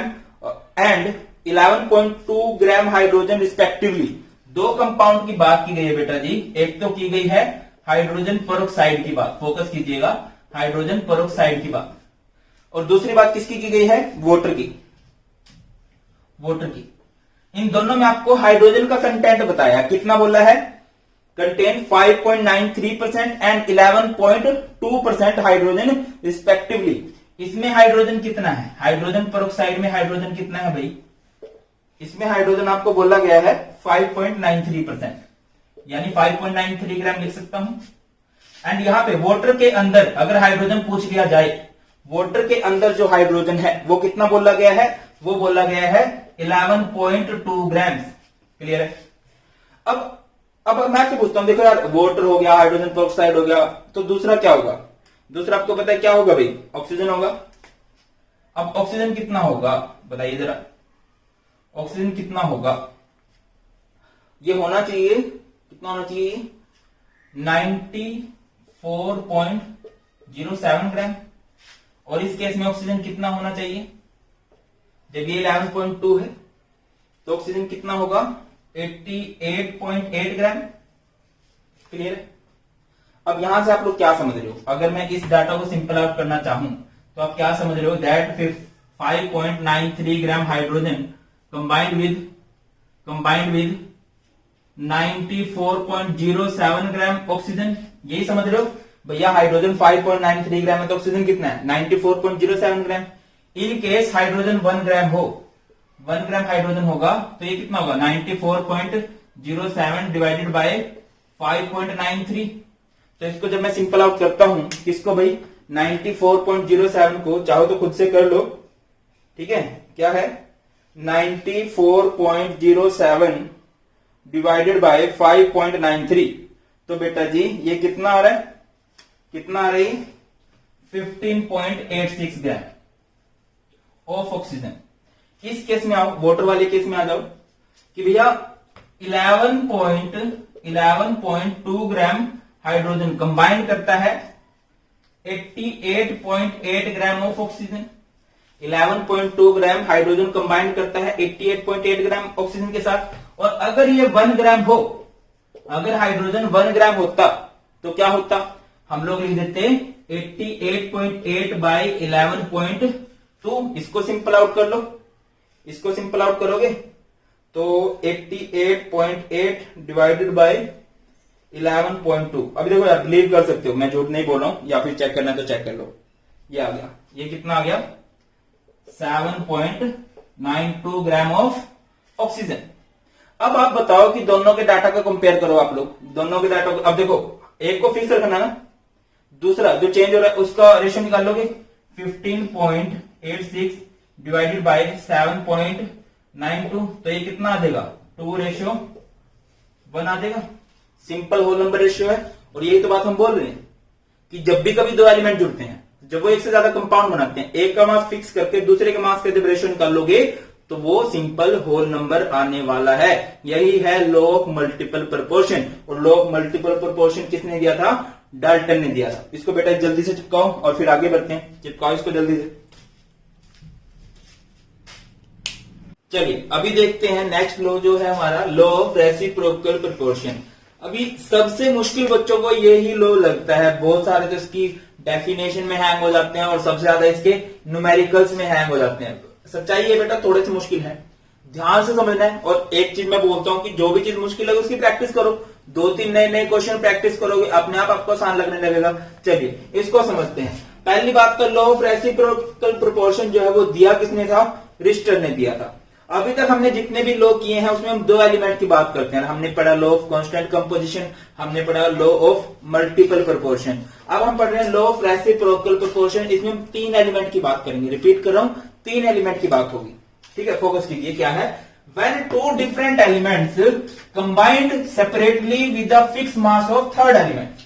and 11.2 gram hydrogen respectively. दो कंपाउंड की बात की गई है बेटा जी, एक तो की गई है हाइड्रोजन पेरोक्साइड की बात, फोकस कीजिएगा, हाइड्रोजन पेरोक्साइड की बात, और दूसरी बात किसकी की गई है, वाटर की। इन दोनों में आपको हाइड्रोजन का कंटेंट बताया, कितना बोला है, कंटेन 5.93% एंड 11.2% हाइड्रोजन रिस्पेक्टिवली। इसमें हाइड्रोजन कितना है, हाइड्रोजन पेरोक्साइड में हाइड्रोजन कितना है भाई, इसमें हाइड्रोजन आपको बोला गया है 5.93%, यानी 5.93 ग्राम लिख सकता हूं। एंड यहां पे वाटर के अंदर अगर हाइड्रोजन पूछ लिया जाए, वाटर के अंदर जो हाइड्रोजन है वो कितना बोला गया है, वो बोला गया है 11.2 ग्राम। क्लियर है। अब मैं आपसे पूछता हूं, देखो यार वाटर हो गया, हाइड्रोजन पेरोक्साइड हो गया, तो दूसरा क्या होगा? दूसरा आपको पता है क्या होगा भाई? ऑक्सीजन होगा। अब ऑक्सीजन कितना होगा बताइए जरा, ऑक्सीजन कितना होगा? ये होना चाहिए, कितना होना चाहिए? 94.07 ग्राम। और इस केस में ऑक्सीजन कितना होना चाहिए? जब ये 11.2 है तो ऑक्सीजन कितना होगा? 88.8 ग्राम। क्लियर है। अब यहां से आप लोग क्या समझ रहे हो? अगर मैं इस डाटा को सिंपल आउट करना चाहूं तो आप क्या समझ रहे हो? That 5.93 gram hydrogen combined with 94.07 gram oxygen. यही समझ रहे हो भैया? हाइड्रोजन 5.93 ग्राम है तो ऑक्सीजन कितना है? 94.07 ग्राम। इन केस हाइड्रोजन 1 ग्राम हो, 1 ग्राम हाइड्रोजन होगा तो ये कितना होगा? 94.07 डिवाइडेड बाय 5.93। तो इसको जब मैं सिंपल आउट करता हूं, किसको भाई? 94.07 को चाहो तो खुद से कर लो, ठीक है? क्या है? 94.07 डिवाइडेड बाय 5.93। तो बेटा जी ये कितना आ रहा है? कितना आ रही? 15.86 ग्राम ऑफ ऑक्सीजन। इस केस में आओ, वाटर वाले केस में आ जाओ कि भैया 11.2 ग्राम हाइड्रोजन कंबाइन करता है 88.8 gram of oxygen. 11.2 gram hydrogen combine करता है 88.8 ग्राम ऑक्सीजन के साथ। और अगर ये 1 ग्राम हो, अगर हाइड्रोजन 1 ग्राम होता तो क्या होता? हम लोग लिख देते 88.8 बाई 11.2। इसको सिंपल आउट कर लो, इसको सिंपल आउट करोगे तो 88.8 डिवाइडेड बाई 11.2। अभी देखो यार, बिलीव कर सकते हो, मैं झूठ नहीं बोल रहा हूं, या फिर चेक करना तो चेक कर लो। ये आ गया, ये कितना आ गया? 7.92 ग्राम ऑफ ऑक्सीजन। अब आप बताओ कि दोनों के डाटा का कंपेयर करो आप लोग, दोनों के डाटा को। अब देखो, एक को फिक्स रखना ना, दूसरा जो चेंज हो रहा है उसका रेशियो निकाल लोगे। 15.86 डिवाइडेड बाय 7.92, तो ये कितना आ जाएगा? 2:1 आ जाएगा। सिंपल होल नंबर रेशियो है। और यही तो बात हम बोल रहे हैं कि जब भी कभी दो एलिमेंट जुड़ते हैं, जब वो एक से ज्यादा कंपाउंड बनाते हैं, एक का मास फिक्स करके दूसरे के मास का जब रेशियो निकाल लोगे तो वो सिंपल होल नंबर आने वाला है। यही है लॉ ऑफ मल्टीपल प्रोपोर्शन। और लॉ ऑफ मल्टीपल प्रोपोर्शन किसने दिया था? डाल्टन ने दिया था। इसको बेटा जल्दी से चिपकाओ और फिर आगे बढ़ते हैं। चिपकाओ इसको जल्दी से। चलिए अभी देखते हैं नेक्स्ट लॉ जो है हमारा, लॉ ऑफ रेसिप्रोकल प्रोपोर्शन। अभी सबसे मुश्किल बच्चों को यही लॉ लगता है। बहुत सारे तो इसकी डेफिनेशन में हैंग हो जाते हैं और सबसे ज्यादा इसके न्यूमेरिकल्स में हैंग हो जाते हैं। सच्चाई ये बेटा थोड़े से मुश्किल है, ध्यान से समझना है। और एक चीज मैं बोलता हूं कि जो भी चीज मुश्किल है उसकी प्रैक्टिस करो। 2-3 नए क्वेश्चन प्रैक्टिस करोगे, अपने आप आपको आसान लगने लगेगा। चलिए इसको समझते हैं। पहली बात तो लॉ ऑफ रेसिप्रोकल प्रोपोर्शन जो है वो दिया किसने था? रिश्टर ने दिया था। अभी तक हमने जितने भी लॉ किए हैं उसमें हम दो एलिमेंट की बात करते हैं। हमने पढ़ा लॉ ऑफ कांस्टेंट कंपोजिशन, हमने पढ़ा लॉ ऑफ मल्टीपल प्रोपोर्शन। अब हम पढ़ रहे हैं लॉ ऑफ रेसिप्रोकल प्रोपोर्शन। इसमें हम 3 एलिमेंट की बात करेंगे। रिपीट कर रहा हूं, 3 एलिमेंट की बात होगी। ठीक है, फोकस कीजिए। क्या है? When 2 different elements combined separately with a fixed mass of third element।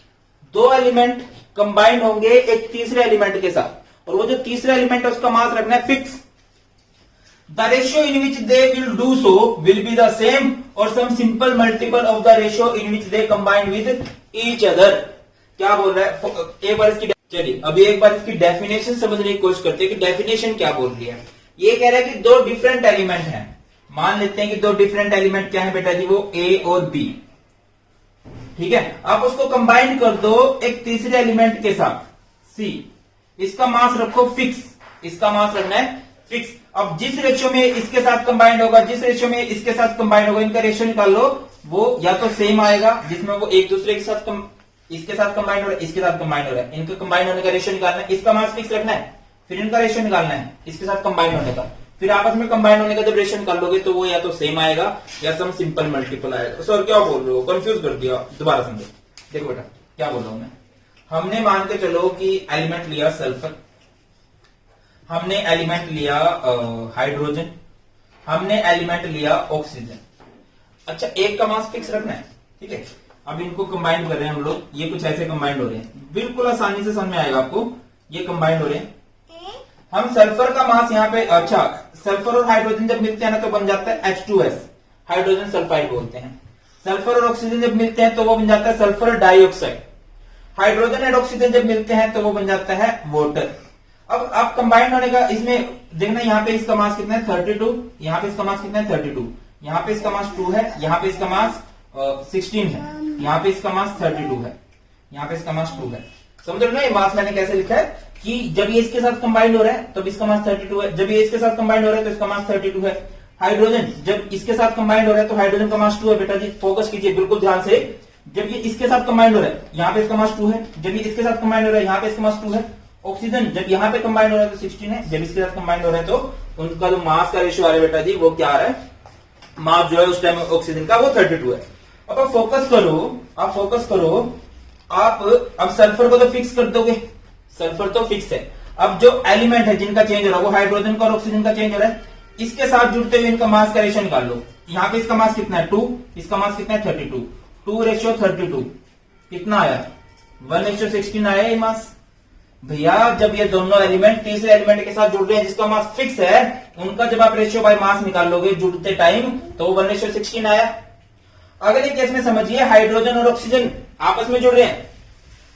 2 element combined होंगे एक तीसरे एलिमेंट के साथ, और वो जो तीसरा एलिमेंट है उसका मास रखना है fix. The ratio in which they will do so will be the same or some simple multiple of the ratio in which they combine with each other। क्या बोल रहा है? एक बार इसकी, चलिए अभी एक बार इसकी डेफिनेशन समझने की कोशिश करते हैं कि डेफिनेशन क्या बोल रही है। ये कह रहा है कि 2 डिफरेंट एलिमेंट हैं। मान लेते हैं कि 2 डिफरेंट एलिमेंट क्या है बेटा जी? वो ए और बी। ठीक है, आप उसको कंबाइन कर दो एक तीसरे एलिमेंट के साथ सी। इसका मास रखो फिक्स, इसका मास रखना है फिक्स। अब जिस रेशियो में इसके साथ कंबाइंड होगा, जिस रेशियो में इसके साथ कंबाइंड होगा, इनका रेशियो निकाल लो। वो या तो सेम आएगा जिसमें वो एक दूसरे के साथ इसके साथ कंबाइंड हो रहा है, इसके साथ कंबाइंड हो रहा है, इनके कंबाइंड होने का रेशियो निकालना है। इसका मास फिक्स रखना है, फिर इनका रेशियो निकालना है इसके साथ कंबाइंड होने का। फिर आपस में कंबाइन होने का जब रेशियो निकाल लोगे तो वो या तो सेम आएगा या सम सिंपल मल्टीपल आएगा। सर क्या बोल रहे हो, कंफ्यूज कर दिया, दोबारा समझो। देखो बेटा क्या बोल रहा हूं मैं, हमने मान के चलो कि एलिमेंट लिया सल्फर, हमने एलिमेंट लिया हाइड्रोजन, हमने एलिमेंट लिया ऑक्सीजन। अच्छा, एक का मास फिक्स रखना है, ठीक है। अब इनको कंबाइन कर रहे हैं हम लोग, ये कुछ ऐसे कंबाइंड हो रहे हैं, बिल्कुल आसानी से समझ में आएगा आपको, ये कंबाइंड हो रहे हैं। हम सल्फर का मास यहाँ पे, अच्छा सल्फर और हाइड्रोजन जब मिलते हैं ना तो बन जाता है H2S, हाइड्रोजन सल्फाइड बोलते हैं। सल्फर और ऑक्सीजन जब मिलते हैं तो वो बन जाता है सल्फर डाइऑक्साइड। हाइड्रोजन और ऑक्सीजन जब मिलते हैं तो वो बन जाता है वाटर। अब आप कंबाइंड होने का इसमें देखना, यहाँ पे इसका मास कितना है 32, यहाँ पे इसका मास कितना है 32, यहाँ पे इसका मास 2 है, यहाँ पे इसका मास 16 है, यहाँ पे इसका मास 32 है, यहाँ पे इसका मास 2 है। समझ रहे हो ना ये मास मैंने कैसे लिखा है कि जब ये इसके साथ कंबाइंड हो रहा है तब इसका मास 32 है, जब ये इसके साथ कंबाइंड हो रहा है तो इसका मास 32 है। हाइड्रोजन जब इसके साथ कंबाइंड हो रहा है तो हाइड्रोजन का मास 2 है। बेटा जी फोकस कीजिए बिल्कुल ध्यान से, जब ये इसके साथ कंबाइंड हो रहा है यहाँ पे इसका मास 2 है, जब ये इसके साथ कंबाइंड हो रहा है यहाँ पे इसका मास 2 है। ऑक्सीजन जब यहाँ पे कंबाइंड हो रहा है तो 16 है, जब इसके साथ कंबाइंड हो रहा है तो उनका जो मास का रेशियो आ रहा है बेटा जी वो क्या आ रहा है, मास जो है उस टाइम ऑक्सीजन का वो 32 है। अब आप फोकस करो, आप अब सल्फर को तो फिक्स कर दोगे, सल्फर तो फिक्स है। अब जो एलिमेंट है जिनका चेंज हो रहा है वो हाइड्रोजन का और ऑक्सीजन का चेंज हो रहा है, इसके साथ जुड़ते हुए इनका मास का रेशियो निकाल लो। यहाँ पे इसका मास कितना है 2, इसका मास कितना है 32, 2:32 कितना आया 1:16 आया ये मास। भैया जब ये दोनों एलिमेंट तीसरे एलिमेंट के साथ जुड़ रहे हैं जिसका मास फिक्स है, उनका जब आप रेशियो बाय मास निकाल लोगे जुड़ते टाइम तो वो 1:16 आया। अगले केस में समझिए हाइड्रोजन और ऑक्सीजन आपस में जुड़ रहे हैं,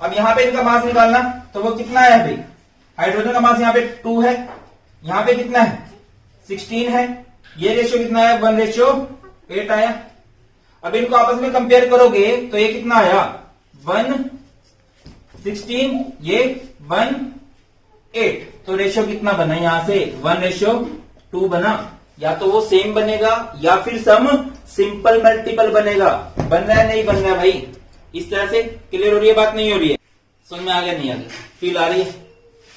अब यहां पे इनका मास निकालना तो वो कितना आया भाई, हाइड्रोजन का मास यहाँ पे 2 है, यहाँ पे कितना है 16 है, ये रेशियो कितना आया 1:8 आया। अब इनको आपस में कंपेयर करोगे तो ये कितना आया 1:16, ये 1:8, तो रेशियो कितना बना यहां से 1:2 बना। या तो वो सेम बनेगा या फिर सम सिंपल मल्टीपल बनेगा। बन रहा है नहीं बन रहा है भाई, इस तरह से क्लियर हो रही है बात, नहीं हो रही है, समझ में आ गया नहीं आ गया, फील आ रही है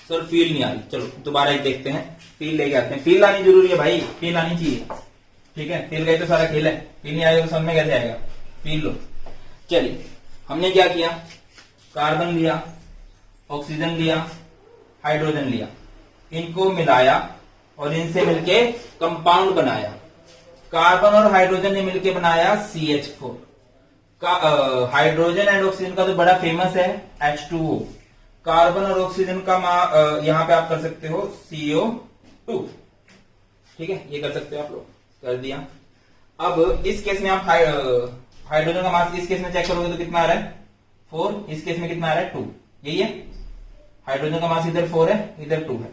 सर, फील नहीं आ रही, चलो दोबारा ही देखते हैं, फील लेके आते हैं। फील आनी जरूरी है भाई, फील आनी चाहिए, ठीक है। फील गई तो सारा खेल है, फील नहीं आएगा तो समझ में कैसे आएगा, फील लो। चलिए हमने क्या किया, कार्बन लिया, ऑक्सीजन लिया, हाइड्रोजन लिया, इनको मिलाया और इनसे मिलके कंपाउंड बनाया। कार्बन और हाइड्रोजन ने मिलके बनाया CH4। हाइड्रोजन एंड ऑक्सीजन का तो बड़ा फेमस है H2O। कार्बन और ऑक्सीजन का यहां पे आप कर सकते हो CO2, ठीक है, ये कर सकते हो आप लोग, कर दिया। अब इस केस में आप हाइड्रोजन का मास इस केस में चेक करोगे तो कितना आ रहा है 4, इस केस में कितना आ रहा है 2, यही है। हाइड्रोजन का मास इधर 4 है, इधर 2 है।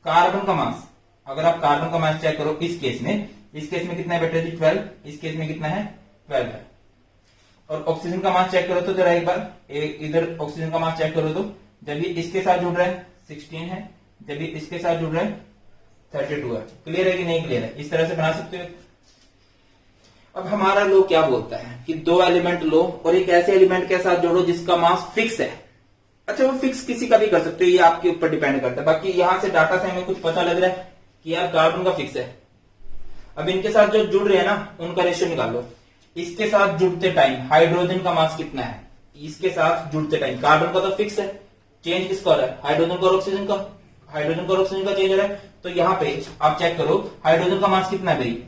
कार्बन का मास, अगर आप कार्बन का मास चेक करो इस केस में कितना है बेटा जी 12, इस केस में कितना है 12 है। और ऑक्सीजन का मास चेक करो तो जरा एक बार, इधर ऑक्सीजन का मास चेक करो तो जब ये इसके साथ जुड़ रहा है 16 है, जब ये इसके साथ जुड़ रहा है 32 है। क्लियर है कि नहीं क्लियर है, इस तरह से बना सकते हो। अब हमारा लो क्या बोलता है कि 2 एलिमेंट लो और एक ऐसे एलिमेंट के साथ जोड़ो जिसका मास फिक्स है। अच्छा वो फिक्स किसी का भी कर सकते हो, ये आपके ऊपर डिपेंड करता है। बाकी यहां से डाटा से हमें कुछ पता लग रहा है कि यार कार्बन का फिक्स है। अब इनके साथ जो जुड़ रहे हैं ना उनका रेशियो निकालो। इसके साथ जुड़ते टाइम हाइड्रोजन का मास कितना है, इसके साथ जुड़ते टाइम कार्बन का तो फिक्स है, चेंज किसका हो रहा है हाइड्रोजन का और ऑक्सीजन का, हाइड्रोजन का और ऑक्सीजन का चेंज हो रहा है। तो यहां पे आप चेक करो हाइड्रोजन का मास कितना है भाई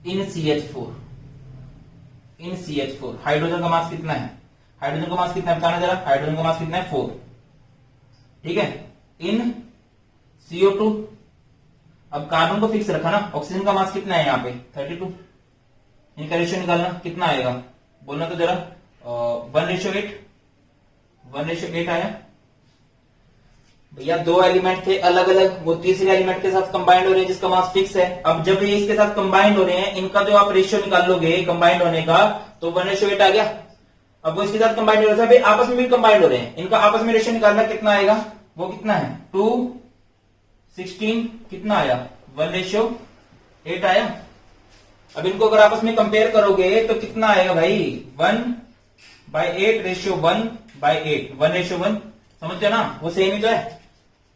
इन CH4 हाइड्रोजन का मास कितना है, हाइड्रोजन का मास कितना है बताना जरा, हाइड्रोजन का मास कितना है 4, ठीक है, इन CO2। अब कार्बन को फिक्स रखा ना, ऑक्सीजन का मास कितना है यहाँ पे 32, इनका रेशियो निकालना कितना आएगा बोलना तो जरा 1:8 आया। भैया 2 एलिमेंट थे अलग अलग, वो तीसरे एलिमेंट के साथ कंबाइंड हो रहे हैं जिसका मास फिक्स है। अब जब ये इसके साथ कंबाइंड हो रहे हैं, इनका जो आप रेशियो निकाल लोगे कंबाइंड होने का तो 1:8 आ गया। अब वो इसके साथ कंबाइंड हो रहा है, आपस में भी कंबाइंड हो रहे हैं, इनका आपस में रेशियो निकालना कितना आएगा, वो कितना है 2:16 कितना आया 1:8 आया। अब इनको अगर आपस में कंपेयर करोगे तो कितना आएगा भाई 1/8 रेशियो 1/8 1:1, समझते हो ना, वो सेम ही तो है,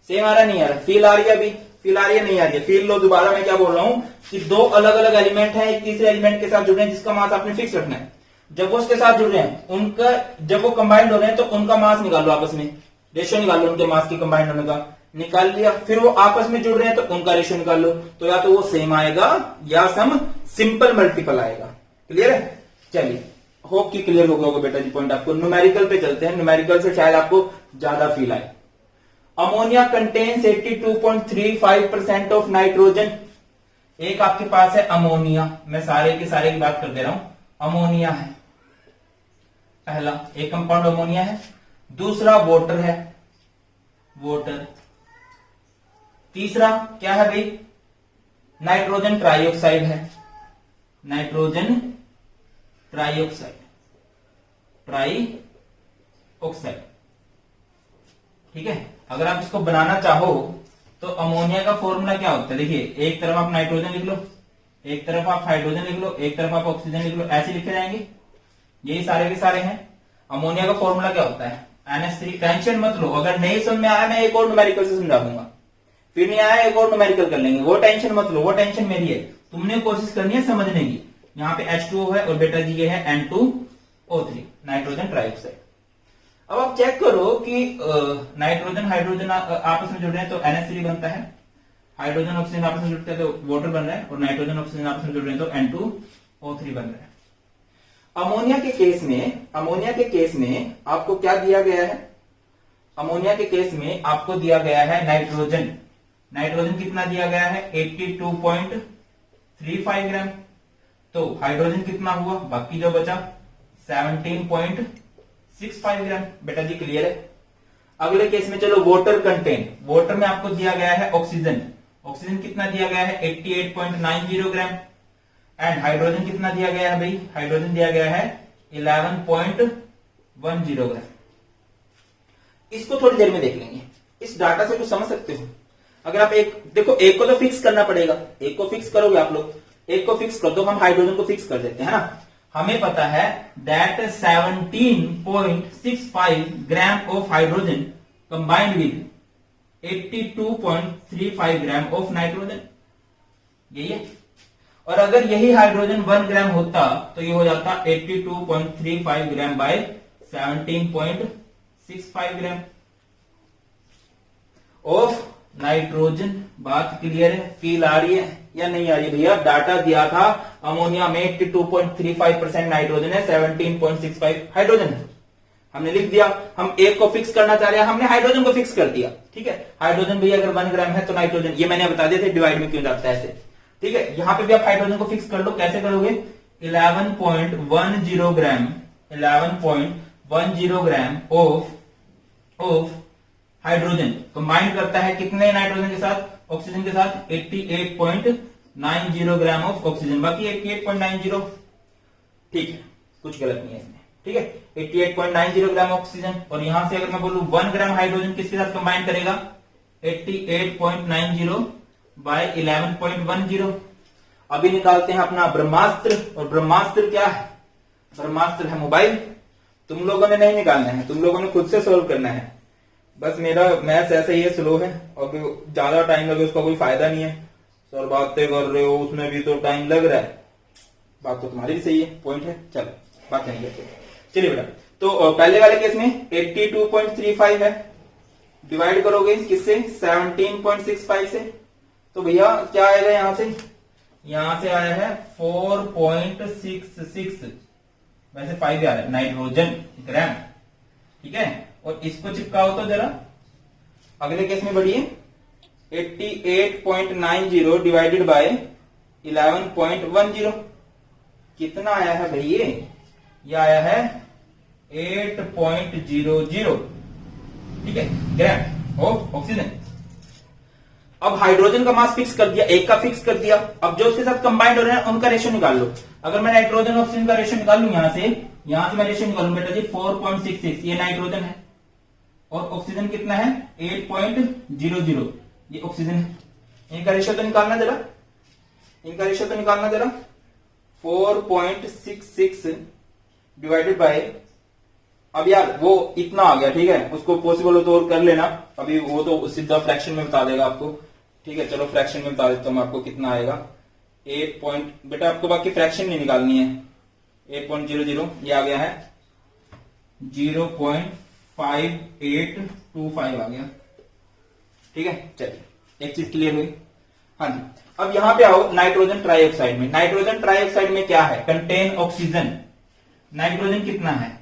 सेम आ रहा नहीं आ रहा, फील आ रही है। अभी फील आ रही है नहीं आ रही है? फील लो दोबारा। मैं क्या बोल रहा हूं कि दो अलग अलग एलिमेंट है, एक तीसरे एलिमेंट के साथ जुड़ रहे हैं जिसका मास आपने फिक्स रखना है। जब वो उसके साथ जुड़ रहे हैं, उनका जब वो कंबाइंड हो रहे हैं तो उनका मास निकाल लो, आपस में रेशियो निकाल लो उनके मास की कंबाइंड होने का, निकाल लिया। फिर वो आपस में जुड़ रहे हैं तो उनका रेशियो निकाल लो, तो या तो वो सेम आएगा या सम सिंपल मल्टीपल आएगा। क्लियर है? चलिए, होप कि क्लियर हो गया होगा बेटा जी पॉइंट आपको। न्यूमेरिकल पे चलते हैं, न्यूमेरिकल से शायद आपको ज्यादा फील आए। Ammonia contains 82.35% of nitrogen. एक आपके पास है अमोनिया, मैं सारे के सारे की बात कर दे रहा हूं। अमोनिया है पहला, एक कंपाउंड अमोनिया है। दूसरा वाटर है, वाटर। तीसरा क्या है भाई? नाइट्रोजन ट्राइऑक्साइड है, नाइट्रोजन ट्राइऑक्साइड, ट्राइऑक्साइड। ठीक है, अगर आप इसको बनाना चाहो तो अमोनिया का फॉर्मूला क्या होता है? देखिए, एक तरफ आप नाइट्रोजन लिख लो, एक तरफ आप हाइड्रोजन लिख लो, एक तरफ आप ऑक्सीजन लिख लो, ऐसे लिखे जाएंगे। यही सारे के सारे हैं। अमोनिया का फॉर्मूला क्या होता है? NH3। टेंशन मत लो, अगर नहीं समझ में आया मैं एक और न्यूमेरिकल से समझा दूंगा, फिर नहीं आया एक और न्यूमेरिकल कर लेंगे, वो टेंशन मत लो, वो टेंशन मेरी है। तुमने कोशिश करनी है समझने की। यहाँ पे H2O है और बेटा जी ये है N2O3, नाइट्रोजन ट्राइऑक्साइड। अब आप चेक करो कि नाइट्रोजन हाइड्रोजन आपस में जुड़ रहे हैं तो NH3 बनता है, हाइड्रोजन ऑक्सीजन आपस में जुड़ते हैं तो वाटर बन रहा है, और नाइट्रोजन ऑक्सीजन आपस में जुड़ रहे हैं तो N2O3 बन रहा है। अमोनिया के केस में आपको क्या दिया गया है? अमोनिया के केस में आपको दिया गया है नाइट्रोजन। नाइट्रोजन कितना दिया गया है? 82.35 ग्राम। तो हाइड्रोजन कितना हुआ? बाकी जो बचा 17.65 ग्राम। बेटा जी क्लियर है? अगले केस में चलो, वाटर कंटेंट। वाटर में आपको दिया गया है ऑक्सीजन। ऑक्सीजन कितना दिया गया है? 88.90 ग्राम। एंड हाइड्रोजन कितना दिया गया है भाई? हाइड्रोजन दिया गया है 11.10 ग्राम। इसको थोड़ी देर में देख लेंगे। इस डाटा से कुछ समझ सकते हो? अगर आप एक देखो, एक को तो फिक्स करना पड़ेगा, एक को फिक्स करोगे आप लोग, एक को फिक्स कर दो। हम हाइड्रोजन को फिक्स कर देते हैं ना। हमें पता है that 17.65 gram of hydrogen combined with 82.35 gram of nitrogen, यही है। और अगर यही हाइड्रोजन 1 ग्राम होता तो ये हो जाता 82.35 ग्राम बाय 17.65 ग्राम ऑफ नाइट्रोजन। बात क्लियर है? फील आ रही है या नहीं आ रही है भैया? डाटा दिया था अमोनिया में 82.35% नाइट्रोजन है, 17.65 हाइड्रोजन है। हमने लिख दिया। हम एक को फिक्स करना चाह रहे हैं, हमने हाइड्रोजन को फिक्स कर दिया। ठीक है, हाइड्रोजन भैया अगर 1 ग्राम है तो नाइट्रोजन, ये मैंने बता दिया थे डिवाइड में क्यों जाता है ऐसे। ठीक है, यहां पे भी आप हाइड्रोजन को फिक्स कर लो। कैसे करोगे? 11.10 ग्राम, 11.10 ग्राम ऑफ हाइड्रोजन कंबाइंड करता है कितने नाइट्रोजन के साथ? ऑक्सीजन के साथ 88.90 ग्राम ऑफ ऑक्सीजन, बाकी 88.90। ठीक है, कुछ गलत नहीं है इसमें। ठीक है, 88.90 ग्राम ऑक्सीजन। और यहां से अगर मैं बोलूं 1 ग्राम हाइड्रोजन किसके साथ कंबाइन करेगा? 88.90 बाय 11.10। अभी निकालते हैं अपना ब्रह्मास्त्र। और ब्रह्मास्त्र क्या है? ब्रह्मास्त्र है मोबाइल। तुम लोगों ने नहीं निकालना है, तुम लोगों ने खुद से सोल्व करना है। बस मेरा मैथ्स ऐसे ही है, स्लो है, और ज्यादा टाइम लगे उसका कोई फायदा नहीं है। सर बातें कर रहे हो, उसमें भी तो टाइम लग रहा है। बात तो तुम्हारी भी सही है, पॉइंट है। चलो बात नहीं करते। चलिए बेटा, तो पहले वाले केस में 82.35 है, डिवाइड करोगे किससे? 17.65 से। तो भैया क्या आएगा यहां से? यहां से आया है 4.66, वैसे 5 आ रहा है, नाइट्रोजन ग्राम। ठीक है, और इसको चिपकाओ तो जरा। अगले केस में बढ़िए, 88.90 डिवाइडेड बाय 11.10 कितना आया है भैया? ये आया है 8.00। ठीक है, ग्राम ऑफ ऑक्सीजन। अब हाइड्रोजन का मास फिक्स कर दिया, एक का फिक्स कर दिया। अब जो उसके साथ कंबाइंड हो रहे हैं उनका रेशियो निकाल लो। अगर मैं नाइट्रोजन ऑक्सीजन का रेशियो निकालू यहां से मैं रेशियो निकालू बेटा जी 4.66, ये नाइट्रोजन है, और ऑक्सीजन कितना है? 8.00, ये ऑक्सीजन है। इनका रेशियो तो निकालना जरा, 4.66 डिवाइडेड बाय, अब यार वो इतना आ गया। ठीक है, उसको पॉसिबल हो तो और कर लेना, अभी वो तो सीधा फ्रैक्शन में बता देगा आपको। ठीक है, चलो फ्रैक्शन में बता देता हूं मैं आपको कितना आएगा। 8 पॉइंट, बेटा आपको बाकी फ्रैक्शन नहीं निकालनी है। 8.00 ये आ गया है 0.5825 आ गया। ठीक है, चलिए एक चीज क्लियर हुई। हाँ जी, अब यहां पे आओ नाइट्रोजन ट्राइऑक्साइड में। नाइट्रोजन ट्राइऑक्साइड में क्या है? Contain oxygen. नाइट्रोजन कितना है?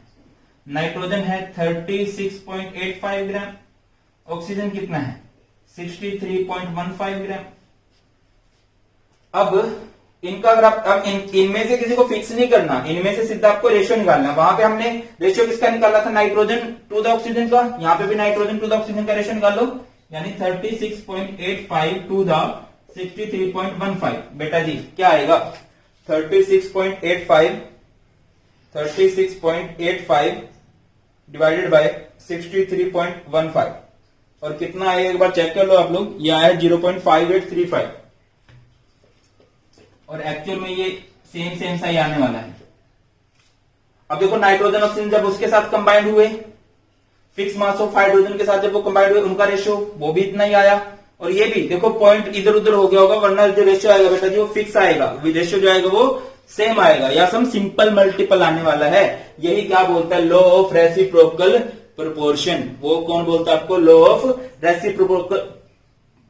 नाइट्रोजन है 36.85 ग्राम। ऑक्सीजन कितना है? 63.15 ग्राम। अब इनका अगर आप अब इनमें से किसी को फिक्स नहीं करना, इनमें से सीधा आपको रेशियो निकालना। वहां पे हमने रेशियो किसका निकाला था? नाइट्रोजन टू द ऑक्सीजन का। यहां पे भी नाइट्रोजन टू द ऑक्सीजन का रेशियो निकाल लो, यानी 36.85 टू द 63.15। बेटा जी क्या आएगा? 36.85 डिवाइडेड बाय 63.15 और कितना आएगा एक बार चेक कर लो आप लोग। यह आया 0.5835 और एक्चुअल में ये सेम सा ही आने वाला है। अब देखो नाइट्रोजन ऑक्सीजन जब उसके साथ कंबाइंड हुए, फिक्स मास ऑफ हाइड्रोजन के साथ जब वो कंबाइंड हुए, उनका रेशियो वो भी इतना ही आया। और ये भी देखो पॉइंट इधर उधर हो गया होगा, वरना जो रेशियो आएगा बेटा जी वो फिक्स आएगा, रेशियो जो आएगा वो सेम आएगा, या सम सिंपल मल्टीपल आने वाला है। यही क्या बोलता है? Law of reciprocal proportion. वो कौन बोलता है आपको? लॉ ऑफ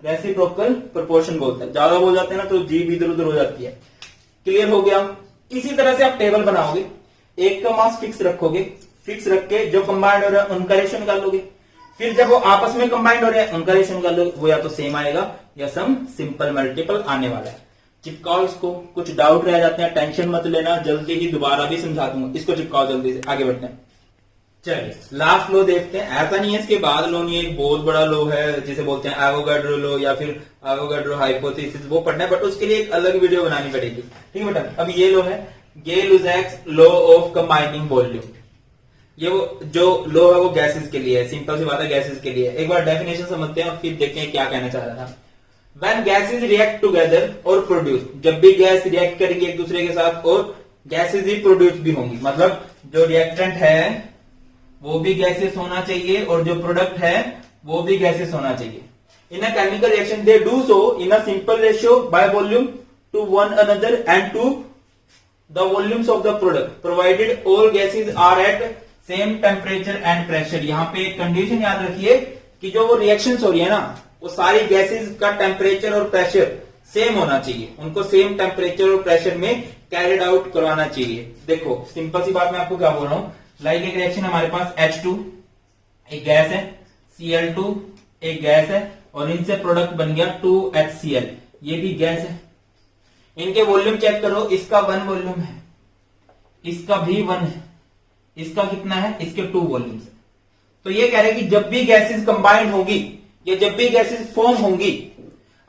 रेसिप्रोकल प्रोपोर्शन बोलता है। ज्यादा बोल जाते हैं ना तो जीभ इधर उधर हो जाती है। क्लियर हो गया? इसी तरह से आप टेबल बनाओगे, एक का मास फिक्स रखोगे, फिक्स रख के जो कंबाइंड हो रहा है उनका रेशियो निकालोगे, फिर जब वो आपस में कंबाइंड हो रहे हैं उनका रेशियो निकालोगे, वो या तो सेम आएगा या सम सिंपल मल्टीपल आने वाला है। चिपकाओ इसको। कुछ डाउट रह जाते हैं टेंशन मत लेना, जल्दी ही दोबारा भी समझा दूंगा। इसको चिपकाओ जल्दी से, आगे बढ़ते हैं। चलिए लास्ट लो देखते हैं। ऐसा नहीं है इसके बाद लो नहीं, एक बहुत बड़ा लो है जिसे बोलते हैं एवोगाड्रो लो या फिर एवोगाड्रो हाइपोथेसिस, वो पढ़ना है, बट उसके लिए एक अलग वीडियो बनानी पड़ेगी। ठीक है बेटा, अब ये लो है Gay-Lussac's law of combining volume. ये वो जो लो है वो गैसेस के लिए है, सिंपल सी बात है, गैसेस के लिए। एक बार डेफिनेशन समझते हैं और फिर देखते हैं क्या कहना चाह रहा था। When gases react together और produce, जब भी गैस रिएक्ट करेंगे एक दूसरे के साथ और गैसेस ही प्रोड्यूस भी होंगी, मतलब जो रिएक्टेंट है वो भी गैसेस होना चाहिए और जो प्रोडक्ट है वो भी गैसेस होना चाहिए। In a chemical reaction they do so in a simple ratio by volume to one another and to the volumes of the product provided all gases are at same temperature and pressure. यहाँ पे एक condition याद रखिए कि जो वो reactions हो रही है ना, वो सारी गैसेस का टेम्परेचर और प्रेशर सेम होना चाहिए, उनको सेम टेम्परेचर और प्रेशर में कैरिड आउट करवाना चाहिए। देखो सिंपल सी बात मैं आपको क्या बोल रहा हूं, लाइक एक रिएक्शन हमारे पास H2 एक गैस है, Cl2 एक गैस है और इनसे प्रोडक्ट बन गया 2HCl, ये भी गैस है। इनके वॉल्यूम चेक करो, इसका 1 वॉल्यूम है, इसका भी 1 है, इसका कितना है? इसके 2 वॉल्यूम्स है। तो ये कह रहे हैं कि जब भी गैसेस कंबाइंड होगी या जब भी गैसेस फॉर्म होंगी,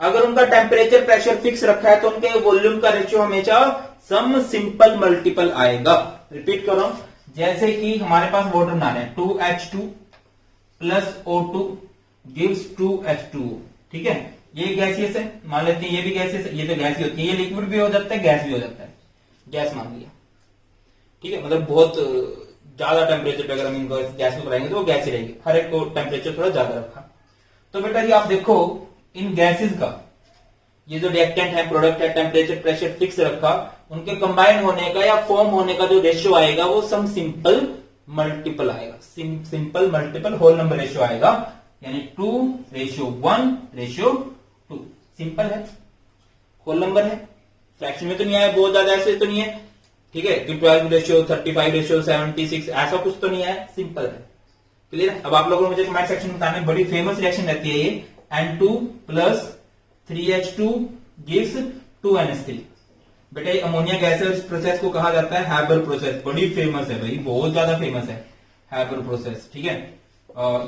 अगर उनका टेम्परेचर प्रेशर फिक्स रखा है तो उनके वॉल्यूम का रेशियो हमेशा सम सिंपल मल्टीपल आएगा। रिपीट कर रहा हूं, जैसे कि हमारे पास वाटर बना रहे हैं 2H2 plus O2 gives 2H2O। ठीक है, ये गैसियस है, मान लेते हैं ये भी गैसियस है, ये तो गैस ही होती है, ये लिक्विड भी हो जाता है गैस भी हो जाता है, गैस मान लिया। ठीक है, मतलब बहुत ज्यादा टेम्परेचर पे अगर हम इनको गैस में बनाएंगे तो वो गैस ही रहेगी, हर एक को टेम्परेचर थोड़ा ज्यादा रखा। तो बेटा ये आप देखो इन गैसेस का ये जो रिएक्टेंट है प्रोडक्ट है, टेम्परेचर प्रेशर फिक्स रखा, उनके कंबाइन होने का या फॉर्म होने का जो रेशियो आएगा वो सम सिंपल मल्टीपल आएगा, simple multiple whole number ratio आएगा, यानी 2:1:2। सिंपल है, होल नंबर है, फ्रैक्शन में तो नहीं आया, बहुत ज्यादा ऐसे तो नहीं है। ठीक है, 12:35:76 ऐसा कुछ तो नहीं आया, सिंपल है। क्लियर है? अब आप लोगों को मुझे कमेंट सेक्शन में बताना, बड़ी फेमस रिएक्शन रहती है ये, N2 plus 3H2 gives 2NH3। बेटा ये अमोनिया गैस है, इस प्रोसेस को कहा जाता है हैबर प्रोसेस, बड़ी फेमस है भाई, बहुत ज्यादा फेमस है हैबर प्रोसेस। ठीक है,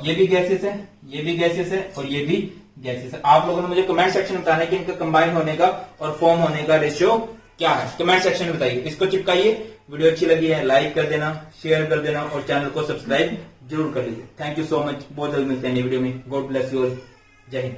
ये भी गैसेस है, ये भी गैसेस है और ये भी गैसेस है। आप लोगों ने मुझे कमेंट सेक्शन में बताना है कि इनका कंबाइन होने का और फॉर्म होने का रेशियो क्या है, कमेंट सेक्शन में बताइए। इसको चिपकाइए, वीडियो अच्छी लगी है लाइक कर देना, शेयर कर देना और चैनल को सब्सक्राइब जरूर कर लीजिए। थैंक यू सो मच, बहुत जल्द मिलते हैं नई वीडियो में। गॉड ब्लेस यू ऑल, जय हिंद।